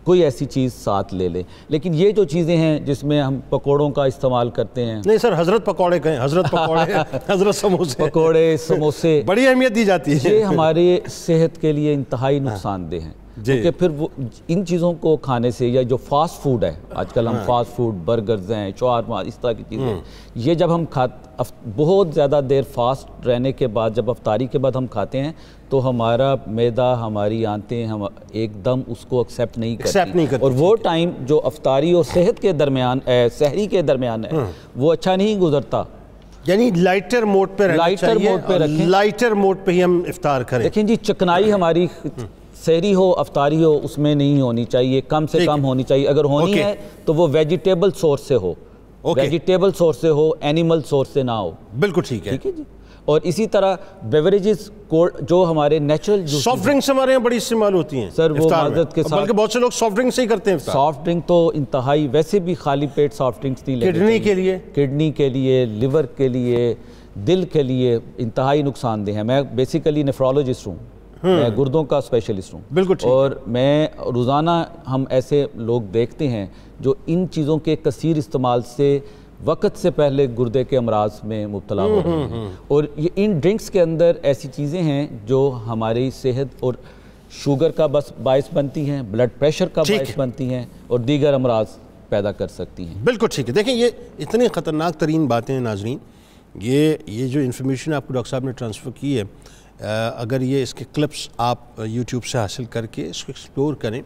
کوئی ایسی چیز ساتھ لے لیں. لیکن یہ جو چیزیں ہیں جس میں ہم پکوڑوں کا استعمال کرتے ہیں, نہیں سر, حضرت پکوڑے کہیں, حضرت پکوڑے, حضرت سموسے, پکوڑے سموسے بڑی اہمیت دی جاتی ہے. یہ ہمارے صحت کے لیے انتہائی نقصان دہ ہیں. کیونکہ پھر وہ ان چیزوں کو کھانے سے, یا جو فاسٹ فوڈ ہے آج کل ہم فاسٹ فوڈ برگرز ہیں, شاورما, اس طرح کی چیزیں, یہ جب ہم بہت زیادہ دیر فاسٹ رہنے کے بعد جب افطاری کے بعد ہم کھاتے ہیں تو ہمارا معدہ, ہماری آنتیں ہم ایک دم اس کو ایکسیپٹ نہیں کرتی, اور وہ ٹائم جو افطاری اور صحت کے درمیان سحری کے درمیان ہے وہ اچھا نہیں گزرتا. یعنی لائٹر موڈ پہ رہنا چاہیے, لائٹر موڈ پہ ہی ہم افطار کریں. دیکھیں جی, چکنائی ہماری سحری ہو افطاری ہو اس میں نہیں ہونی چاہیے, کم سے کم ہونی چاہیے. اگر ہونی ہے تو وہ ویجیٹیبل سورس سے ہو, ویجیٹیبل سورس سے ہو, اینیمل سورس سے نہ ہو. بالکل ٹھیک ہے جی. اور اسی طرح بیوریجز جو ہمارے نیچرل سافٹ ڈرنکس ہمارے یہاں بڑی استعمال ہوتی ہیں سر, وہ معذرت کے ساتھ, بلکہ بہت سے لوگ سافٹ ڈرنک سے ہی کرتے ہیں. سافٹ ڈرنک تو انتہائی, ویسے بھی خالی پیٹ سافٹ ڈرنکس نہیں لیتے, کڈنی کے لیے, لیور کے لیے, دل کے لیے انتہائی نقصان دہ ہیں. میں بیسیکلی نیفرولوجسٹ ہوں, میں گردوں کا اسپیشلسٹ ہوں. بالکل. اور میں روزانہ ہم ایسے لوگ دیکھتے ہیں جو ان چیزوں کے کثیر استعمال سے وقت سے پہلے گردے کے امراض میں مبتلا ہو رہے ہیں. اور یہ ان ڈرنکس کے اندر ایسی چیزیں ہیں جو ہماری صحت اور شوگر کا باعث بنتی ہیں, بلڈ پریشر کا باعث بنتی ہیں, اور دیگر امراض پیدا کر سکتی ہیں. بالکل ٹھیک ہے. دیکھیں یہ اتنی خطرناک ترین باتیں ہیں ناظرین. یہ جو انفارمیشن آپ کو ڈاکٹر صاحب نے ٹرانسفر کی ہے, اگر یہ اس کے کلپس آپ یوٹیوب سے حاصل کر کے اس کو ایکسپلور کریں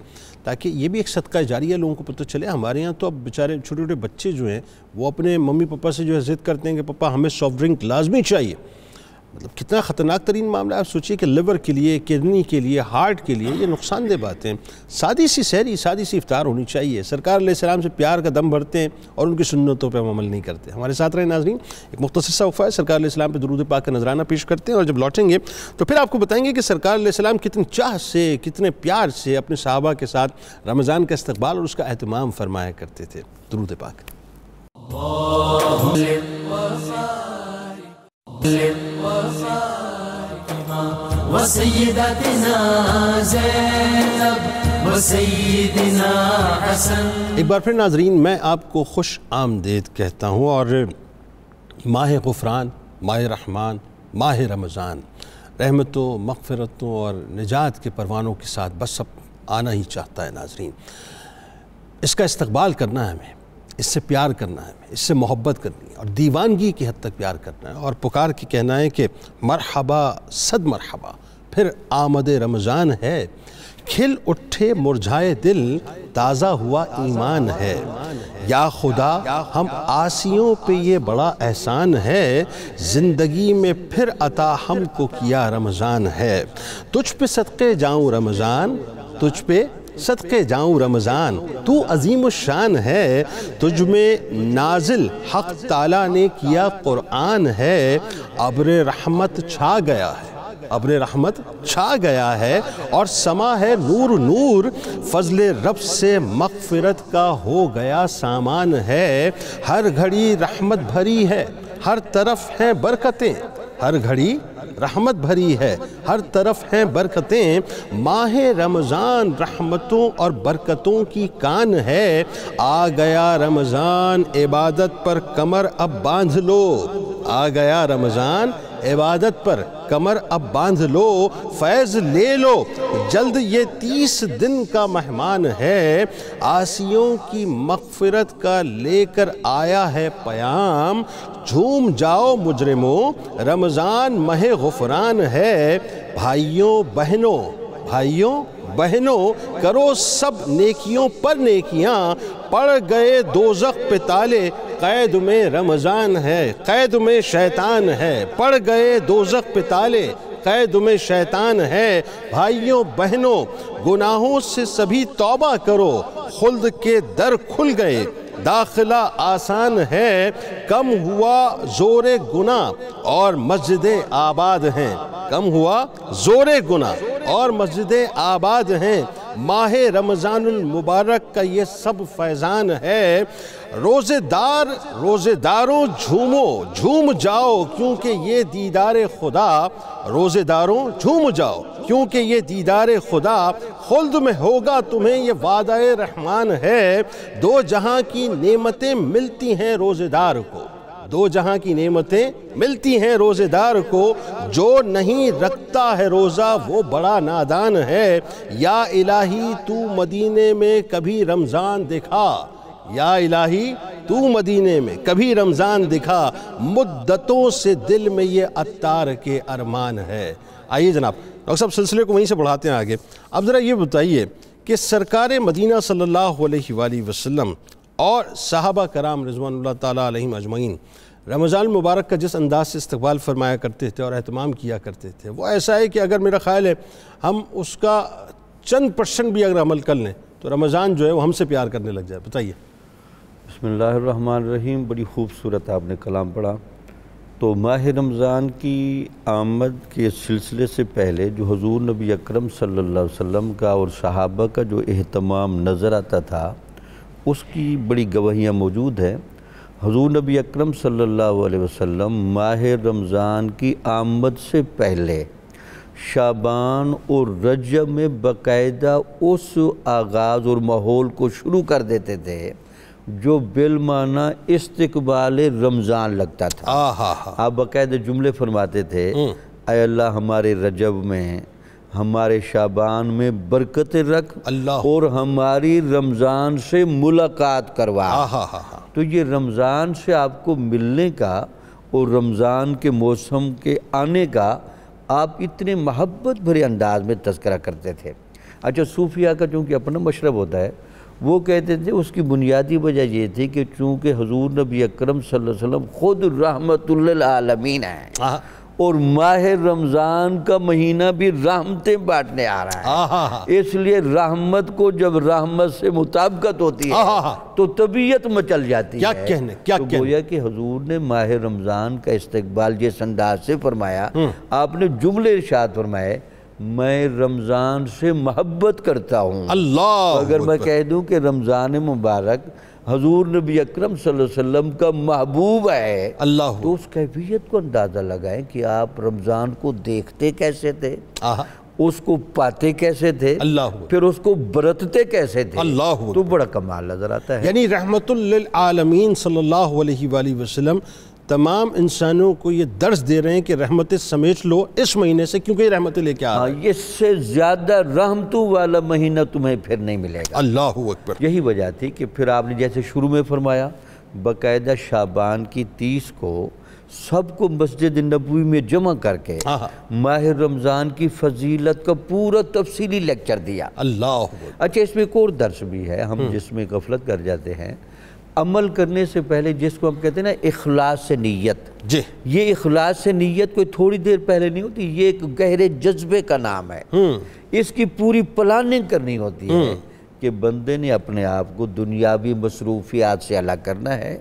تاکہ یہ بھی ایک صدقہ جاریہ لوگوں کو پتہ چلے. ہمارے یہاں تو اب بیچارے چھوٹے چھوٹے بچے جو ہیں وہ اپنے ممی پاپا سے جو ہے ضد کرتے ہیں کہ پاپا ہمیں سافٹ ڈرنک لازمی چاہیے. مطلب کتنا خطرناک ترین معاملہ ہے. آپ سوچئے کہ لیور کے لیے, کڈنی کے لیے, ہارٹ کے لیے یہ نقصان دہ باتیں. سادی سی سحری, سادی سی افطار ہونی چاہیے. سرکار علیہ السلام سے پیار کا دم بھرتے ہیں اور ان کی سنتوں پہ ہم عمل نہیں کرتے. ہمارے ساتھ رہے ناظرین, ایک مختصر سا وقفہ ہے, سرکار علیہ السلام پہ درود پاک کا نذرانہ پیش کرتے ہیں, اور جب لوٹیں گے تو پھر آپ کو بتائیں گے کہ سرکار علیہ السلام کتنی چاہ سے, کتنے پیار سے اپنے صحابہ کے ساتھ رمضان کا استقبال اور اس کا اہتمام فرمایا کرتے تھے. درود پاک. وسيدتنا زينب وسيدنا حسن. ایک بار پھر ناظرین میں آپ کو خوش آمدید کہتا ہوں, اور ماہ غفران, ماہ رحمان, ماہ رمضان رحمتوں, مغفرتوں اور نجات کے پروانوں کے ساتھ بس سب آنا ہی چاہتا ہے ناظرین. اس کا استقبال کرنا ہے ہمیں, اس سے پیار کرنا ہے, اس سے محبت کرنی ہے, اور دیوانگی کی حد تک پیار کرنا ہے, اور پکار کے کہنا ہے کہ مرحبا صد مرحبا, پھر آمد رمضان ہے, کھل اٹھے مرجھائے دل, تازہ ہوا ایمان ہے. یا خدا ہم عاصیوں پہ یہ بڑا احسان ہے, زندگی میں پھر عطا ہم کو کیا رمضان ہے. تجھ پہ صدقے جاؤں رمضان, تجھ پہ صدقے جاؤں رمضان, تو عظیم الشان ہے, تجھ میں نازل حق تعالیٰ نے کیا قرآن ہے. ابر رحمت چھا گیا ہے, ابر رحمت چھا گیا ہے, اور سما ہے نور نور, فضل رب سے مغفرت کا ہو گیا سامان ہے. ہر گھڑی رحمت بھری ہے, ہر طرف ہیں برکتیں, ہر گھڑی رحمت بھری ہے, ہر طرف ہیں برکتیں. ماہ رمضان رحمتوں اور برکتوں کی کان ہے, آ گیا رمضان عبادت پر کمر اب باندھ لو, آ گیا رمضان عبادت پر کمر اب باندھ لو. فیض لے لو جلد یہ 30 دن کا مہمان ہے, عاصیوں کی مغفرت کا لے کر آیا ہے پیام. جھوم جاؤ مجرموں رمضان ماہ غفران ہے. بھائیوں بہنوں, بھائیوں بہنوں کرو سب نیکیوں پر نیکیاں، پڑ گئے دوزخ پہ تالے قید میں رمضان ہے، قید میں شیطان ہے، پڑ گئے دوزخ پہ تالے قید میں شیطان ہے۔ بھائیوں بہنوں گناہوں سے سبھی توبہ کرو، خلد کے در کھل گئے، داخلہ آسان ہے، کم ہوا زور گناہ اور مسجدیں آباد ہیں، کم ہوا زور گناہ اور مسجدیں آباد ہیں۔ ماہ رمضان المبارک کا یہ سب فیضان ہے، روزے داروں جھومو جھوم جاؤ کیونکہ یہ دیدار خدا، روزے داروں جھوم جاؤ کیونکہ یہ دیدار خدا، خلد میں ہوگا تمہیں یہ وعدہ رحمان ہے۔ دو جہاں کی نعمتیں ملتی ہیں روزے دار کو، دو جہاں کی نعمتیں ملتی ہیں روزے دار کو، جو نہیں رکھتا ہے روزہ وہ بڑا نادان ہے۔ یا الہی تو مدینے میں کبھی رمضان دکھا، یا الہی تو مدینے میں کبھی رمضان دکھا، مدتوں سے دل میں یہ عطار کے ارمان ہے۔ آئیے جناب ڈاکٹر صاحب سلسلے کو وہیں سے بڑھاتے ہیں آگے۔ اب ذرا یہ بتائیے کہ سرکار مدینہ صلی اللہ علیہ وآلہ وسلم اور صحابہ کرام رضوان اللہ تعالیٰ علیہم اجمعین رمضان المبارک کا جس انداز سے استقبال فرمایا کرتے تھے اور اہتمام کیا کرتے تھے، وہ ایسا ہے کہ اگر میرا خیال ہے ہم اس کا چند % بھی اگر عمل کر لیں تو رمضان جو ہے وہ ہم سے پیار کرنے لگ جائے۔ بتائیے۔ بسم اللہ الرحمن الرحیم، بڑی خوبصورت آپ نے کلام پڑھا۔ تو ماہ رمضان کی آمد کے سلسلے سے پہلے جو حضور نبی اکرم صلی اللہ علیہ وسلم کا اور صحابہ کا جو اہتمام نظر آتا تھا، اس کی بڑی گواہیاں موجود ہیں۔ حضور نبی اکرم صلی اللہ علیہ وسلم ماہ رمضان کی آمد سے پہلے شعبان اور رجب میں باقاعدہ اس آغاز اور ماحول کو شروع کر دیتے تھے جو بالمعنی استقبال رمضان لگتا تھا۔ آپ باقاعدہ جملے فرماتے تھے، اے اللہ ہمارے رجب میں، ہمارے شعبان میں برکت رکھ اور ہماری رمضان سے ملاقات کروا۔ تو یہ رمضان سے آپ کو ملنے کا اور رمضان کے موسم کے آنے کا آپ اتنے محبت بھرے انداز میں تذکرہ کرتے تھے۔ اچھا، صوفیہ کا چونکہ اپنا مشرب ہوتا ہے، وہ کہتے تھے اس کی بنیادی وجہ یہ تھی کہ چونکہ حضور نبی اکرم صلی اللہ علیہ وسلم خود رحمت للعالمین ہیں اور ماہ رمضان کا مہینہ بھی رحمتیں بانٹنے آ رہا ہے، اس لیے رحمت کو جب رحمت سے مطابقت ہوتی ہے تو طبیعت مچل جاتی ہے۔ تو گویا کہ حضور نے ماہ رمضان کا استقبال جس انداز سے فرمایا، آپ نے جملے ارشاد فرمائے، میں رمضان سے محبت کرتا ہوں۔ اگر میں کہہ دوں کہ رمضان مبارک حضور نبی اکرم صلی اللہ علیہ وسلم کا محبوب ہے، تو اس کیفیت کو اندازہ لگائیں کہ آپ رمضان کو دیکھتے کیسے تھے، اس کو پاتے کیسے تھے، پھر اس کو برتتے کیسے تھے، تو بڑا کمال نظر آتا ہے۔ یعنی رحمت للعالمین صلی اللہ علیہ وآلہ وسلم تمام انسانوں کو یہ درس دے رہے ہیں کہ رحمتیں سمیٹ لو اس مہینے سے، کیونکہ یہ رحمتیں لے کے آ رہے ہیں۔ اس سے زیادہ رحمتوں والا مہینہ تمہیں پھر نہیں ملے گا۔ اللہ اکبر۔ یہی وجہ تھی کہ پھر آپ نے جیسے شروع میں فرمایا، باقاعدہ شعبان کی 30 کو سب کو مسجد نبوی میں جمع کر کے ماہ رمضان کی فضیلت کا پورا تفصیلی لیکچر دیا۔ اللہ۔ اچھا، اس میں ایک اور درس بھی ہے، ہم جس میں غفلت کر جاتے ہیں، عمل کرنے سے پہلے جس کو ہم کہتے ہیں نا اخلاص سے نیت، یہ اخلاص سے نیت کوئی تھوڑی دیر پہلے نہیں ہوتی، یہ ایک گہرے جذبے کا نام ہے۔ اس کی پوری پلاننگ کرنی ہوتی ہے کہ بندے نے اپنے آپ کو دنیاوی مصروفیات سے الگ کرنا ہے،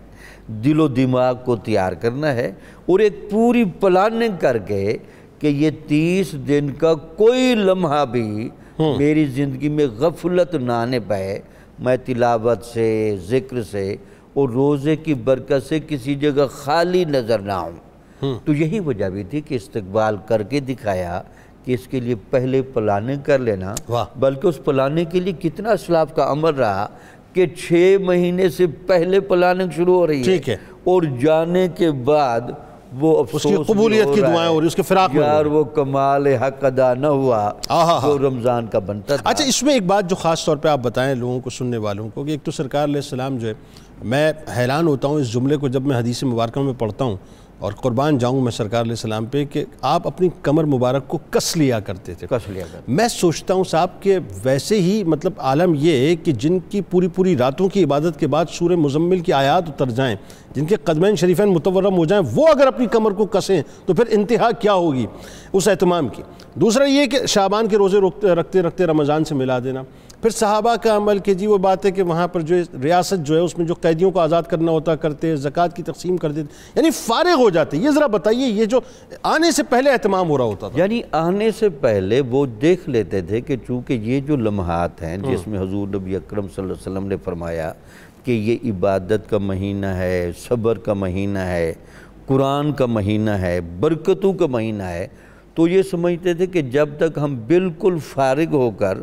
دل و دماغ کو تیار کرنا ہے، اور ایک پوری پلاننگ کر کے کہ یہ 30 دن کا کوئی لمحہ بھی میری زندگی میں غفلت نہ آنے پائے، میں تلاوت سے، ذکر سے اور روزے کی برکت سے کسی جگہ خالی نظر نہ آؤں۔ تو یہی وجہ بھی تھی کہ استقبال کر کے دکھایا کہ اس کے لیے پہلے پلاننگ کر لینا، بلکہ اس پلاننگ کے لیے کتنا اسلاف کا عمل رہا کہ 6 مہینے سے پہلے پلاننگ شروع ہو رہی ہے اور جانے کے بعد وہ افسوس اس کی قبولیت کی دعائیں اور اس کے فراق میں یار وہ کمال حق ادا نہ ہوا جو رمضان کا بنتا تھا۔ اچھا، اس میں ایک بات جو خاص طور پہ آپ بتائیں لوگوں کو، سننے والوں کو، کہ ایک تو سرکار علیہ السلام جو ہے، میں حیران ہوتا ہوں اس جملے کو جب میں حدیث مبارکہ میں پڑھتا ہوں اور قربان جاؤں میں سرکار علیہ السلام پہ کہ آپ اپنی کمر مبارک کو کس لیا کرتے تھے. میں سوچتا ہوں صاحب کہ ویسے ہی مطلب عالم یہ ہے کہ جن کی پوری راتوں کی عبادت کے بعد سورہ مزمل کی آیات اتر جائیں, جن کے قدمین شریفین متورم ہو جائیں, وہ اگر اپنی کمر کو کسیں تو پھر انتہا کیا ہوگی اس اہتمام کی. دوسرا یہ کہ شعبان کے روزے رکھتے رکھتے رمضان سے ملا دینا. پھر صحابہ کا عمل کہ جی وہ بات ہے کہ وہاں پر جو ریاست جو ہے اس میں جو قیدیوں کو آزاد کرنا ہوتا کرتے, زکوٰۃ کی تقسیم کر دیتے, یعنی فارغ ہو جاتے. یہ ذرا بتائیے یہ جو آنے سے پہلے اہتمام ہو رہا ہوتا تھا, یعنی آنے سے پہلے وہ دیکھ لیتے تھے کہ چونکہ یہ جو لمحات ہیں جس میں حضور نبی اکرم صلی اللہ علیہ وسلم نے فرمایا کہ یہ عبادت کا مہینہ ہے, صبر کا مہینہ ہے, قرآن کا مہینہ ہے, برکتوں کا مہینہ ہے, تو یہ سمجھتے تھے کہ جب تک ہم بالکل فارغ ہو کر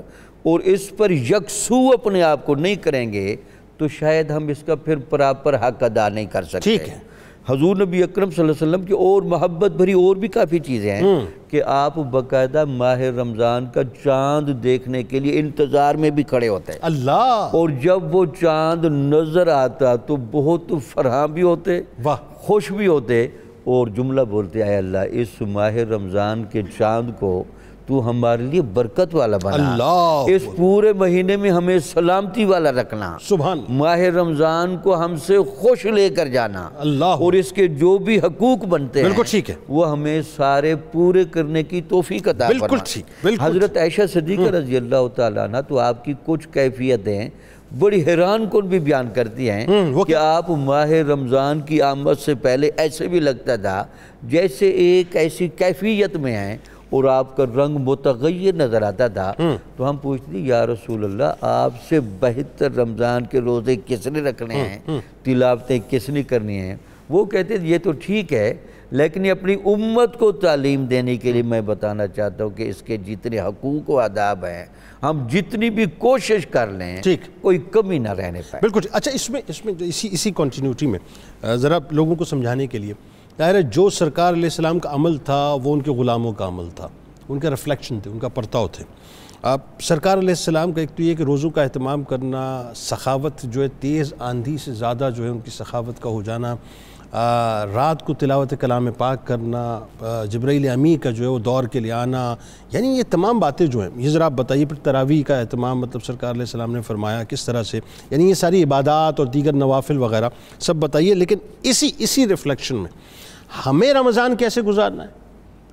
اور اس پر یکسو اپنے آپ کو نہیں کریں گے تو شاید ہم اس کا پھر پراپر حق ادا نہیں کر سکتے. ٹھیک ہے. حضور نبی اکرم صلی اللہ علیہ وسلم کی اور محبت بھری اور بھی کافی چیزیں ہیں کہ آپ باقاعدہ ماہ رمضان کا چاند دیکھنے کے لیے انتظار میں بھی کھڑے ہوتے ہیں. اللہ. اور جب وہ چاند نظر آتا تو بہت فرحاں بھی ہوتے, خوش بھی ہوتے, اور جملہ بولتے اے اللہ اس ماہ رمضان کے چاند کو تو ہمارے لیے برکت والا بنا, اس پورے مہینے میں ہمیں سلامتی والا رکھنا, سبحان, ماہ رمضان کو ہم سے خوش لے کر جانا, اللہ, اور اس کے جو بھی حقوق بنتے ہیں بالکل ٹھیک ہے وہ ہمیں سارے پورے کرنے کی توفیق عطا فرما. بالکل ٹھیک. حضرت عائشہ صدیقہ رضی اللہ تعالیٰ عنہ تو آپ کی کچھ کیفیتیں بڑی حیران کن بھی بیان کرتی ہیں کہ آپ ماہ رمضان کی آمد سے پہلے ایسے بھی لگتا تھا جیسے ایک ایسی کیفیت میں ہیں اور آپ کا رنگ متغیر نظر آتا تھا. تو ہم پوچھتے یا رسول اللہ آپ سے بہتر رمضان کے روزے کس نے رکھنے ہیں, تلاوتیں کس نے کرنی ہیں؟ وہ کہتے ہیں یہ تو ٹھیک ہے لیکن اپنی امت کو تعلیم دینے کے لیے میں بتانا چاہتا ہوں کہ اس کے جتنے حقوق و آداب ہیں ہم جتنی بھی کوشش کر لیں کوئی کمی نہ رہنے پائے. بالکل. اچھا اس میں اسی کنٹینیوٹی میں ذرا لوگوں کو سمجھانے کے لیے ظاہر ہے جو سرکار علیہ السلام کا عمل تھا وہ ان کے غلاموں کا عمل تھا, ان کا ریفلیکشن تھے, ان کا پرتاؤ تھے. اب سرکار علیہ السلام کا ایک تو یہ کہ روزوں کا اہتمام کرنا, سخاوت جو ہے تیز آندھی سے زیادہ جو ہے ان کی سخاوت کا ہو جانا, رات کو تلاوت کلام پاک کرنا, جبرائیل امی کا جو ہے وہ دور کے لیے آنا, یعنی یہ تمام باتیں جو ہیں یہ ذرا آپ بتائیے. پھر تراویح کا اہتمام مطلب سرکار علیہ السلام نے فرمایا کس طرح سے, یعنی یہ ساری عبادات اور دیگر نوافل وغیرہ سب بتائیے. لیکن اسی ریفلیکشن میں ہمیں رمضان کیسے گزارنا ہے,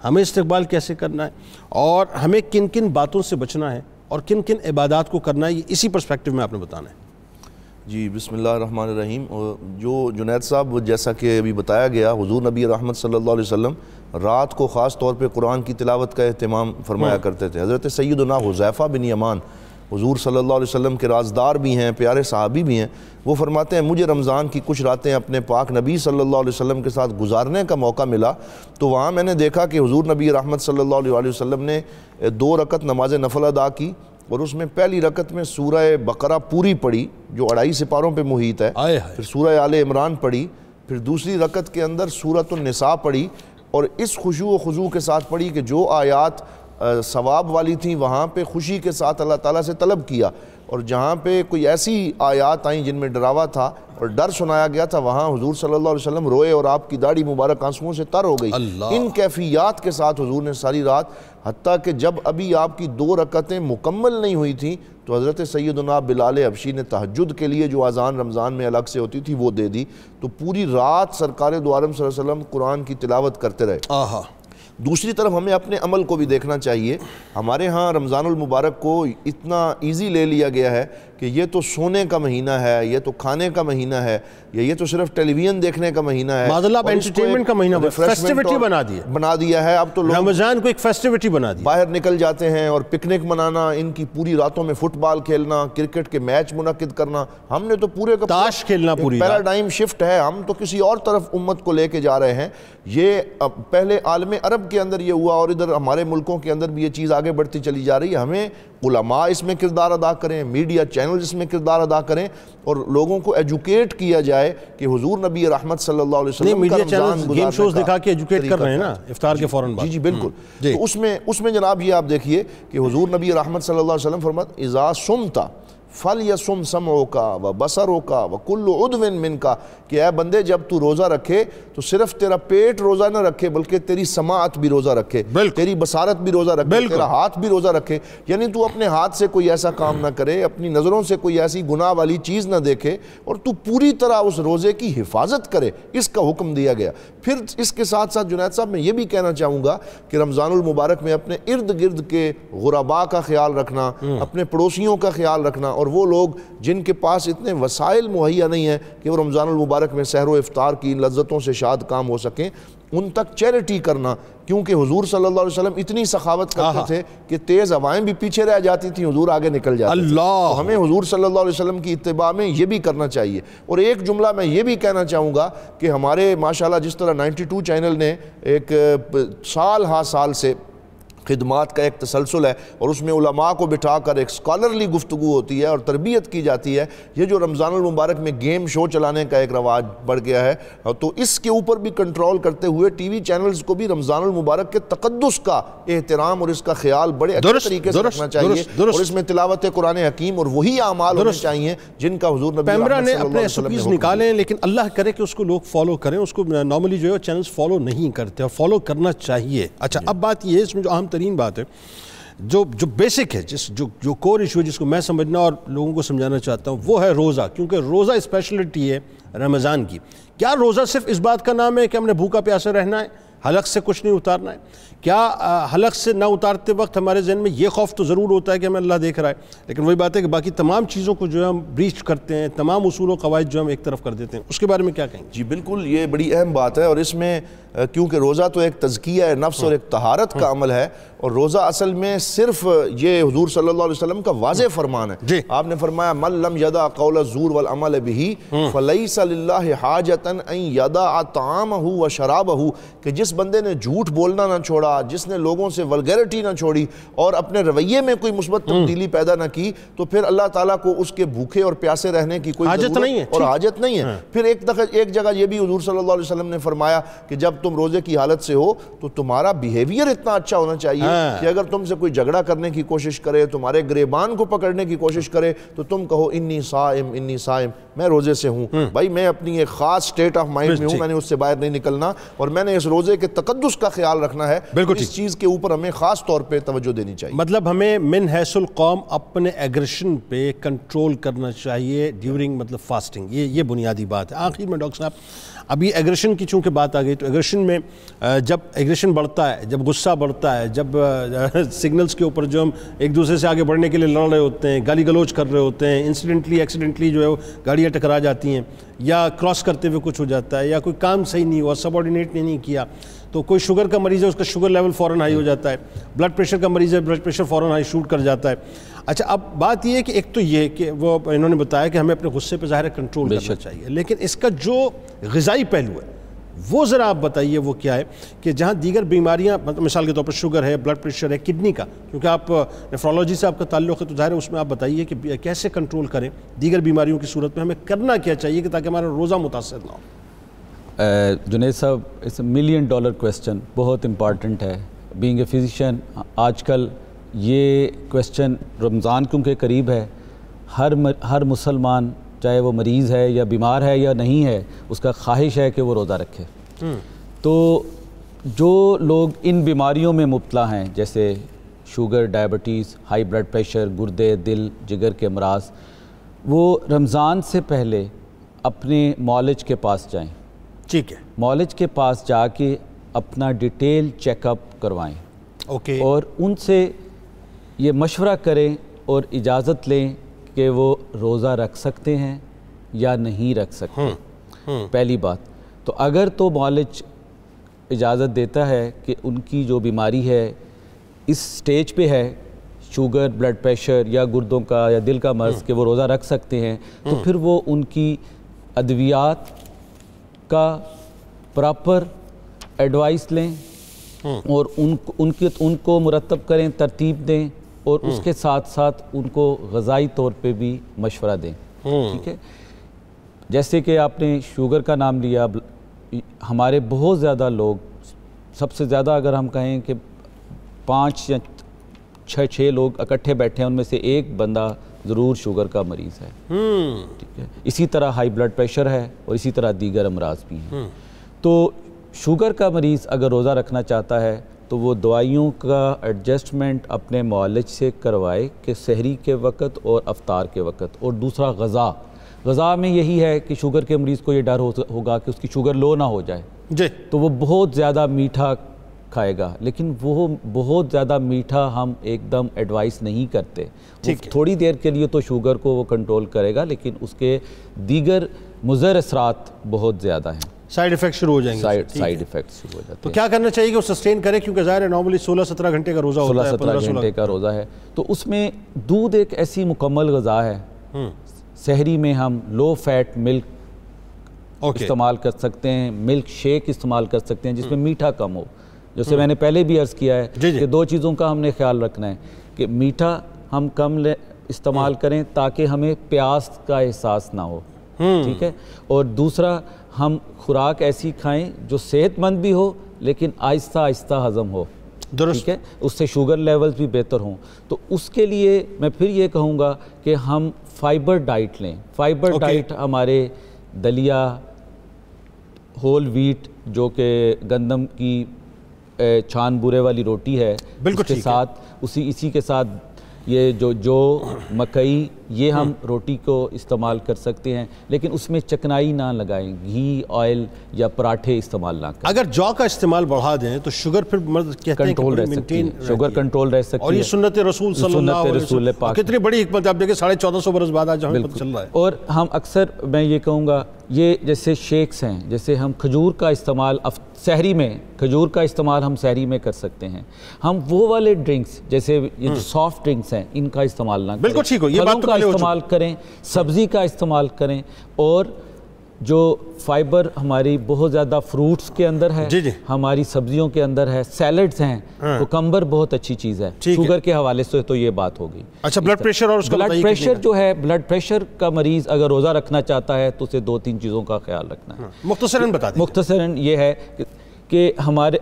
ہمیں استقبال کیسے کرنا ہے, اور ہمیں کن کن باتوں سے بچنا ہے اور کن کن عبادات کو کرنا ہے, یہ اسی پرسپیکٹیو میں آپ نے بتانا ہے. جی بسم اللہ الرحمن الرحیم. جو جنید صاحب جیسا کہ ابھی بتایا گیا حضور نبی رحمت صلی اللہ علیہ وسلم رات کو خاص طور پہ قرآن کی تلاوت کا اہتمام فرمایا کرتے تھے. حضرت سیدنا حذیفہ بن یمان حضور صلی اللہ علیہ وسلم کے رازدار بھی ہیں, پیارے صحابی بھی ہیں, وہ فرماتے ہیں مجھے رمضان کی کچھ راتیں اپنے پاک نبی صلی اللہ علیہ وسلم کے ساتھ گزارنے کا موقع ملا تو وہاں میں نے دیکھا کہ حضور نبی رحمت صلی اللہ علیہ وسلم نے 2 رکعت نماز نفل ادا کی اور اس میں پہلی رکعت میں سورہ بقرہ پوری پڑھی جو 2.5 سپاروں پہ محیط ہے, پھر سورہ آل عمران پڑھی, پھر دوسری رکعت کے اندر سورۃ النساء پڑھی اور اس خشوع و خضوع کے ساتھ پڑھی کہ جو آیات ثواب والی تھیں وہاں پہ خوشی کے ساتھ اللہ تعالیٰ سے طلب کیا, اور جہاں پہ کوئی ایسی آیات آئیں جن میں ڈراوا تھا اور ڈر سنایا گیا تھا وہاں حضور صلی اللہ علیہ وسلم روئے اور آپ کی داڑھی مبارک آنسوؤں سے تر ہو گئی. ان کیفیات کے ساتھ حضور نے ساری رات, حتیٰ کہ جب ابھی آپ کی 2 رکعتیں مکمل نہیں ہوئی تھیں تو حضرت سیدنا بلال حبشی نے تہجد کے لیے جو اذان رمضان میں الگ سے ہوتی تھی وہ دے دی, تو پوری رات سرکار دو عالم صلی اللہ علیہ وسلم قرآن کی تلاوت کرتے رہے. دوسری طرف ہمیں اپنے عمل کو بھی دیکھنا چاہیے. ہمارے ہاں رمضان المبارک کو اتنا ایزی لے لیا گیا ہے کہ یہ تو سونے کا مہینہ ہے, یہ تو کھانے کا مہینہ ہے, یا یہ تو صرف ٹیلی ویژن دیکھنے کا مہینہ ہے, معذاللہ انٹرٹینمنٹ کا مہینہ فیسٹیوٹی بنا دیا ہے. اب تو لوگ رمضان کو ایک فیسٹیوٹی بنا دیا, باہر نکل جاتے ہیں اور پکنک منانا, ان کی پوری راتوں میں فٹ بال کھیلنا, کرکٹ کے میچ منعقد کرنا. ہم نے تو پورے کا تاش کھیلنا, پوری پیراڈائم شفٹ ہے, ہم تو کسی اور طرف امت کو لے کے جا رہے ہیں. یہ پہلے عالم عرب کے اندر یہ ہوا اور ادھر ہمارے ملکوں کے اندر بھی یہ چیز آگے بڑھتی چلی جا رہی ہے. ہمیں علماء اس میں کردار ادا کریں, میڈیا چینل اس میں کردار ادا کریں اور لوگوں کو ایجوکیٹ کیا جائے کہ حضور نبی رحمت صلی اللہ علیہ وسلم کا رمضان گیم شوز دکھا کے ایجوکیٹ کر رہے ہیں نا افطار کے فوراً بعد. جی بالکل. تو اس میں جناب یہ آپ دیکھیے کہ حضور نبی رحمت صلی اللہ علیہ وسلم فرماتے اذا صمت فَلْيَصُمْ سَمْعُكَ وَبَصَرُكَ وَكُلُّ عُضْوٍ مِّنْكَ کہ اے بندے جب تو روزہ رکھے تو صرف تیرا پیٹ روزہ نہ رکھے بلکہ تیری سماعت بھی روزہ رکھے، تیری بصارت بھی روزہ رکھے، تیرا ہاتھ بھی روزہ رکھے، یعنی تو اپنے ہاتھ سے کوئی ایسا کام نہ کرے، اپنی نظروں سے کوئی ایسی گناہ والی چیز نہ دیکھے، اور تو پوری طرح اس روزے کی حفاظت کرے، اس کا حکم دیا گیا۔ پھر اس کے ساتھ ساتھ جنید صاحب میں یہ بھی کہنا چاہوں گا کہ رمضان المبارک میں اپنے ارد گرد کے غرباء کا خیال رکھنا، اپنے پڑوسیوں کا خیال رکھنا، اور وہ لوگ جن کے پاس اتنے وسائل مہیا نہیں ہیں کہ وہ رمضان المبارک میں سحر و افطار کی لذتوں سے شاد کام ہو سکیں، ان تک چیریٹی کرنا، کیونکہ حضور صلی اللہ علیہ وسلم اتنی سخاوت کرتے تھے کہ تیز ہوائیں بھی پیچھے رہ جاتی تھیں، حضور آگے نکل جاتے تھے۔ تو ہمیں حضور صلی اللہ علیہ وسلم کی اتباع میں یہ بھی کرنا چاہیے۔ اور ایک جملہ میں یہ بھی کہنا چاہوں گا کہ ہمارے ماشاءاللہ جس طرح 92 چینل نے ایک سال ہا سال سے خدمات کا ایک تسلسل ہے، اور اس میں علماء کو بٹھا کر ایک اسکالرلی گفتگو ہوتی ہے اور تربیت کی جاتی ہے، یہ جو رمضان المبارک میں گیم شو چلانے کا ایک رواج بڑھ گیا ہے، تو اس کے اوپر بھی کنٹرول کرتے ہوئے ٹی وی چینلز کو بھی رمضان المبارک کے تقدس کا احترام اور اس کا خیال بڑے اچھے طریقے سے رکھنا چاہیے، اور اس میں تلاوت قرآن حکیم اور وہی اعمال ہونے چاہیے جن کا حضور نبی پیمرا رحمت نے صلی اللہ اپنے علیہ وسلم SOPs نے نکالیں، لیکن اللہ کرے کہ اس کو لوگ فالو کریں۔ اس کو نارملی جو ہے چینلز فالو نہیں کرتے، اور فالو کرنا چاہیے۔ اچھا، اب بات یہ ہے، اس میں جو اہم ترین بات ہے، جو بیسک ہے، جو کور ایشو ہے، جس کو میں سمجھنا اور لوگوں کو سمجھانا چاہتا ہوں، وہ ہے روزہ، کیونکہ روزہ اسپیشلٹی ہے رمضان کی۔ کیا روزہ صرف اس بات کا نام ہے کہ ہم نے بھوکا پیاسا رہنا ہے، حلق سے کچھ نہیں اتارنا ہے؟ کیا حلق سے نہ اتارتے وقت ہمارے ذہن میں یہ خوف تو ضرور ہوتا ہے کہ ہمیں اللہ دیکھ رہا ہے، لیکن وہی بات ہے کہ باقی تمام چیزوں کو جو ہے ہم بریچ کرتے ہیں، تمام اصول و قواعد جو ہم ایک طرف کر دیتے ہیں، اس کے بارے میں کیا کہیں گے؟ جی بالکل، یہ بڑی اہم بات ہے، اور اس میں کیونکہ روزہ تو ایک تزکیہ نفس اور ایک طہارت کا عمل ہے، اور روزہ اصل میں صرف یہ حضور صلی اللہ علیہ وسلم کا واضح فرمان ہے۔ آپ نے فرمایا من لم یدع قول الزور والعمل به فلیس للہ حاجۃ ان یدع طعامہ وشرابہ، کہ جس بندے نے جھوٹ بولنا نہ چھوڑا، جس نے لوگوں سے ولگیرٹی نہ چھوڑی اور اپنے رویے میں کوئی مثبت تبدیلی پیدا نہ کی، تو پھر اللہ تعالیٰ کو اس کے بھوکے اور پیاسے رہنے کی کوئی ضرورت اور حاجت نہیں ہے۔ پھر ایک جگہ یہ بھی حضور صلی اللہ علیہ وسلم نے فرمایا کہ جب تم روزے کی حالت سے ہو تو تمہارا بیہیویئر اتنا اچھا ہونا چاہیے کہ اگر تم سے کوئی جھگڑا کرنے کی کوشش کرے، تمہارے گریبان کو پکڑنے کی کوشش کرے، تو تم کہو انی صائم، میں روزے سے ہوں، بھائی میں اپنی ایک خاص سٹیٹ آف مائنڈ میں ہوں، میں نے اس سے باہر نہیں نکلنا، اور میں نے اس روزے کے تقدس کا خیال رکھنا ہے۔ اس چیز کے اوپر ہمیں خاص طور پہ توجہ دینی چاہیے۔ مطلب ہمیں من حیث القوم اپنے ایگریشن پہ کنٹرول کرنا چاہیے ڈیورنگ فاسٹنگ، یہ بنیادی بات ہے۔ آخر میں ڈاکٹر صاحب، ابھی ایگریشن کی چونکہ بات آ گئی، تو ایگریشن میں جب ایگریشن بڑھتا ہے، جب غصہ بڑھتا ہے، جب سگنلز کے اوپر جو ہم ایک دوسرے سے آگے بڑھنے کے لیے لڑ رہے ہوتے ہیں، گالی گلوچ کر رہے ہوتے ہیں، ایکسیڈنٹلی جو ہے وہ گاڑیاں ٹکرا جاتی ہیں، یا کراس کرتے ہوئے کچھ ہو جاتا ہے، یا کوئی کام صحیح نہیں ہوا، سب آرڈینیٹ نے نہیں کیا، تو کوئی شوگر کا مریض ہے، اس کا شوگر لیول فوراً ہائی ہو جاتا ہے، بلڈ پریشر کا مریض ہے، بلڈ پریشر فوراً ہائی شوٹ کر جاتا ہے۔ اچھا، اب بات یہ ہے کہ ایک تو یہ کہ وہ انہوں نے بتایا کہ ہمیں اپنے غصے پہ ظاہر ہے کنٹرول کرنا چاہیے، لیکن اس کا جو غذائی پہلو ہے وہ ذرا آپ بتائیے وہ کیا ہے، کہ جہاں دیگر بیماریاں، مثال کے طور پر شوگر ہے، بلڈ پریشر ہے، کڈنی کا، کیونکہ آپ نیفرولوجی سے آپ کا تعلق ہے، تو ظاہر ہے اس میں آپ بتائیے کہ کیسے کنٹرول کریں دیگر بیماریوں کی صورت میں، ہمیں کرنا کیا چاہیے کہ تاکہ ہمارا روزہ متاثر نہ ہو؟ جنید صاحب، اٹس اے $1 ملین کویسچن، بہت امپارٹنٹ ہے۔ بینگ اے فزیشین، آج کل یہ کویسچن رمضان کیونکہ قریب ہے، ہر مسلمان چاہے وہ مریض ہے یا بیمار ہے یا نہیں ہے، اس کا خواہش ہے کہ وہ روزہ رکھے۔ تو جو لوگ ان بیماریوں میں مبتلا ہیں، جیسے sugar, diabetes, high blood pressure, گردے، دل، جگر کے امراض، وہ رمضان سے پہلے اپنے معالج کے پاس جائیں۔ ٹھیک ہے، معالج کے پاس جا کے اپنا ڈیٹیل چیک اپ کروائیں، اور ان سے یہ مشورہ کریں اور اجازت لیں کہ وہ روزہ رکھ سکتے ہیں یا نہیں رکھ سکتے۔ پہلی بات تو اگر تو معالج اجازت دیتا ہے کہ ان کی جو بیماری ہے اس سٹیج پہ ہے، شوگر، بلڈ پریشر یا گردوں کا یا دل کا مرض، کہ وہ روزہ رکھ سکتے ہیں، تو پھر وہ ان کی ادویات کا پراپر ایڈوائس لیں اور ان کو مرتب کریں، ترتیب دیں، اور اس کے ساتھ ساتھ ان کو غذائی طور پہ بھی مشورہ دیں۔ ٹھیک ہے، جیسے کہ آپ نے شوگر کا نام لیا، ہمارے بہت زیادہ لوگ، سب سے زیادہ اگر ہم کہیں کہ 5 یا 6 لوگ اکٹھے بیٹھے ہیں، ان میں سے ایک بندہ ضرور شوگر کا مریض ہے، ٹھیک ہے، اسی طرح ہائی بلڈ پریشر ہے اور اسی طرح دیگر امراض بھی ہیں۔ تو شوگر کا مریض اگر روزہ رکھنا چاہتا ہے تو وہ دوائیوں کا ایڈجسٹمنٹ اپنے معالج سے کروائے کہ سحری کے وقت اور افطار کے وقت۔ اور دوسرا غذا میں یہی ہے کہ شوگر کے مریض کو یہ ڈر ہوگا کہ اس کی شوگر لو نہ ہو جائے جی، تو وہ بہت زیادہ میٹھا کھائے گا، لیکن وہ بہت زیادہ میٹھا ہم ایک دم ایڈوائس نہیں کرتے۔ تھوڑی دیر کے لیے تو شوگر کو وہ کنٹرول کرے گا، لیکن اس کے دیگر مضر اثرات بہت زیادہ ہیں، سائیڈ ایفیکٹ شروع ہو جائیں گے، سائیڈ ایفیکٹ شروع ہو جاتے ہیں۔ تو کیا کرنا چاہیے کہ وہ سسٹین کرے، کیونکہ ظاہر ہے نارملی 16-17 گھنٹے کا روزہ ہوتا ہے، 16-17 گھنٹے کا روزہ ہے، تو اس میں دودھ ایک ایسی مکمل غذا ہے۔ سحری میں ہم لو فیٹ ملک استعمال کر سکتے ہیں، ملک شیک استعمال کر سکتے ہیں جس میں میٹھا کم ہو۔ جیسے میں نے پہلے بھی عرض کیا ہے کہ دو چیزوں کا ہم نے خیال رکھنا ہے کہ میٹھا ہم کم استعمال کریں تاکہ ہمیں پیاس کا احساس نہ ہو، ٹھیک ہے، اور دوسرا ہم خوراک ایسی کھائیں جو صحت مند بھی ہو لیکن آہستہ آہستہ ہضم ہو، ٹھیک ہے، اس سے شوگر لیولز بھی بہتر ہوں۔ تو اس کے لیے میں پھر یہ کہوں گا کہ ہم فائبر ڈائٹ لیں۔ فائبر ڈائٹ ہمارے دلیا، ہول ویٹ جو کہ گندم کی چھان بورے والی روٹی ہے، اس کے ساتھ اسی کے ساتھ یہ جو مکئی، یہ ہم روٹی کو استعمال کر سکتے ہیں، لیکن اس میں چکنائی نہ لگائیں، گھی، آئل یا پراٹھے استعمال نہ کریں۔ اگر جو کا استعمال بڑھا دیں تو شوگر پھر کہتے ہیں کنٹرول رہ سکتی ہے، شوگر کنٹرول رہ سکتی ہے، اور یہ سنت رسول صلی اللہ علیہ وسلم، کتنی بڑی حکمت ہے، آپ دیکھیں 1450 برس بعد آج ہمیں پتہ چل رہا ہے۔ اور ہم اکثر میں یہ کہوں گا یہ جیسے شیکس ہیں، جیسے ہم کھجور کا استعمال سحری میں، کھجور کا استعمال ہم سحری میں کر سکتے ہیں۔ ہم وہ والے ڈرنکس جیسے یہ جو سافٹ ڈرنکس ہیں ان کا استعمال نہ کریں، بالکل ٹھیک ہو، یہ بات تو پھلوں کا استعمال کریں، سبزی کا استعمال کریں، اور جو فائبر ہماری بہت زیادہ فروٹس کے اندر ہے، ہماری سبزیوں کے اندر ہے، سیلڈز ہیں، کوکمبر بہت اچھی چیز ہے۔ شوگر کے حوالے سے تو یہ بات ہوگی۔ اچھا، بلڈ پریشر اور اس کا بلڈ پریشر جو ہے، بلڈ پریشر کا مریض اگر روزہ رکھنا چاہتا ہے تو اسے 2-3 چیزوں کا خیال رکھنا ہے۔ مختصراً بتا دیں۔ مختصراً یہ ہے کہ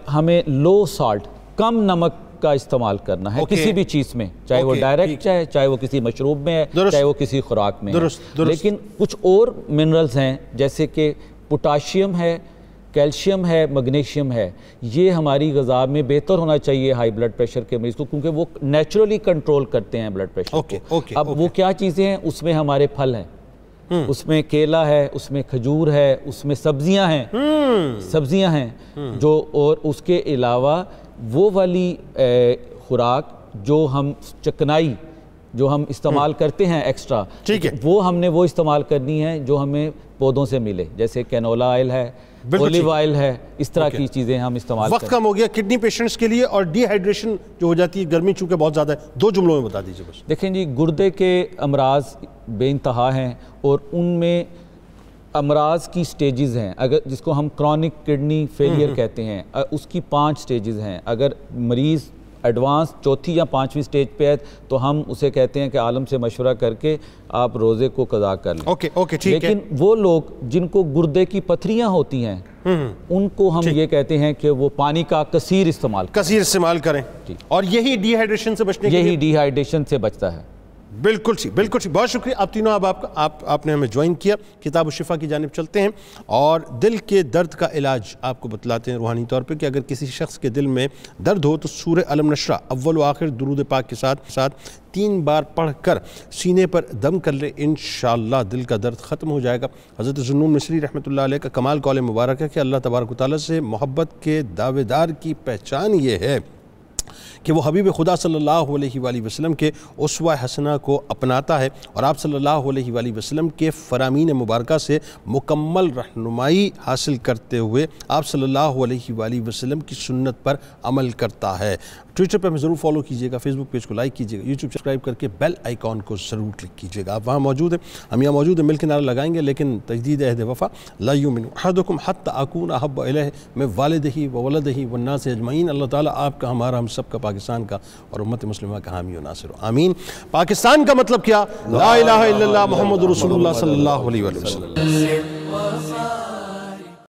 ہمیں لو سالٹ، کم نمک کا استعمال کرنا ہے کسی بھی چیز میں، چاہے وہ ڈائریکٹ چاہے وہ کسی مشروب میں ہے، چاہے وہ کسی خوراک میں ہے۔ لیکن کچھ اور منرلز ہیں جیسے کہ پوٹاشیم ہے، کیلشیم ہے، میگنیشیم ہے، یہ ہماری غذا میں بہتر ہونا چاہیے ہائی بلڈ پریشر کے مریض کو، کیونکہ وہ نیچرلی کنٹرول کرتے ہیں بلڈ پریشر کو۔ اب وہ کیا چیزیں ہیں؟ اس میں ہمارے پھل ہیں، اس میں کیلا ہے، اس میں کھجور ہے، اس میں سبزیاں ہیں جو، اور اس کے علاوہ وہ والی خوراک جو ہم چکنائی جو ہم استعمال کرتے ہیں ایکسٹرا، وہ ہم نے وہ استعمال کرنی ہے جو ہمیں پودوں سے ملے، جیسے کینولا آئل ہے، اولیو آئل ہے، اس طرح کی چیزیں ہم استعمال کریں۔ وقت کم ہو گیا کڈنی پیشنٹس کے لیے، اور ڈی ہائیڈریشن جو ہو جاتی ہے، گرمی چونکہ بہت زیادہ ہے، 2 جملوں میں بتا دیجیے بس۔ دیکھیں جی، گردے کے امراض بے انتہا ہیں، اور ان میں امراض کی سٹیجز ہیں، اگر جس کو ہم کرونک کڈنی فیلئر کہتے ہیں، اس کی 5 سٹیجز ہیں۔ اگر مریض ایڈوانس 4تھی یا 5ویں سٹیج پہ ہے تو ہم اسے کہتے ہیں کہ عالم سے مشورہ کر کے آپ روزے کو قضا کر لیں۔ لیکن وہ لوگ جن کو گردے کی پتھریاں ہوتی ہیں ان کو ہم یہ کہتے ہیں کہ وہ پانی کا کثیر استعمال کریں، اور یہی ڈی ہائیڈریشن سے بچنے کے لیے، یہی ڈی ہائیڈریشن سے بچتا ہے۔ بالکل ٹھیک، بالکل ٹھیک، بہت شکریہ آپ تینوں، آپ نے ہمیں جوائن کیا۔ کتاب الشفا کی جانب چلتے ہیں اور دل کے درد کا علاج آپ کو بتلاتے ہیں روحانی طور پہ، کہ اگر کسی شخص کے دل میں درد ہو تو سورہ الم نشرہ اول و آخر درود پاک کے ساتھ 3 بار پڑھ کر سینے پر دم کر لے، انشاءاللہ دل کا درد ختم ہو جائے گا۔ حضرت ذوالنون مصری رحمۃ اللہ علیہ کا کمال قول مبارک ہے کہ اللہ تبارک و تعالیٰ سے محبت کے دعوے دار کی پہچان یہ ہے کہ وہ حبیب خدا صلی اللہ علیہ وآلہ وسلم کے اسوہ حسنہ کو اپناتا ہے، اور آپ صلی اللہ علیہ وآلہ وسلم کے فرامین مبارکہ سے مکمل رہنمائی حاصل کرتے ہوئے آپ صلی اللہ علیہ وآلہ وسلم کی سنت پر عمل کرتا ہے۔ ٹویٹر پہ ہمیں ضرور فالو کیجیے گا، فیس بک پیج کو لائک کیجیے گا، یوٹیوب سبسکرائب کر کے بیل آئیکن کو ضرور کلک کیجیے گا۔ آپ وہاں موجود ہیں، ہم یہاں موجود ہیں، مل کے نعرہ لگائیں گے، لیکن تجدید عہد وفا، لا یؤمن احدکم حتی اکون احب الیہ من والدہ وولدہ والناس اجمعین۔ اللہ تعالیٰ آپ کا، ہمارا، ہم سب کا، پاکستان کا اور امت مسلمہ کا حامی و ناصر ہو، آمین۔ پاکستان کا مطلب کیا؟ لا الہ الا اللہ محمد رسول اللہ صلی اللہ علیہ وسلم۔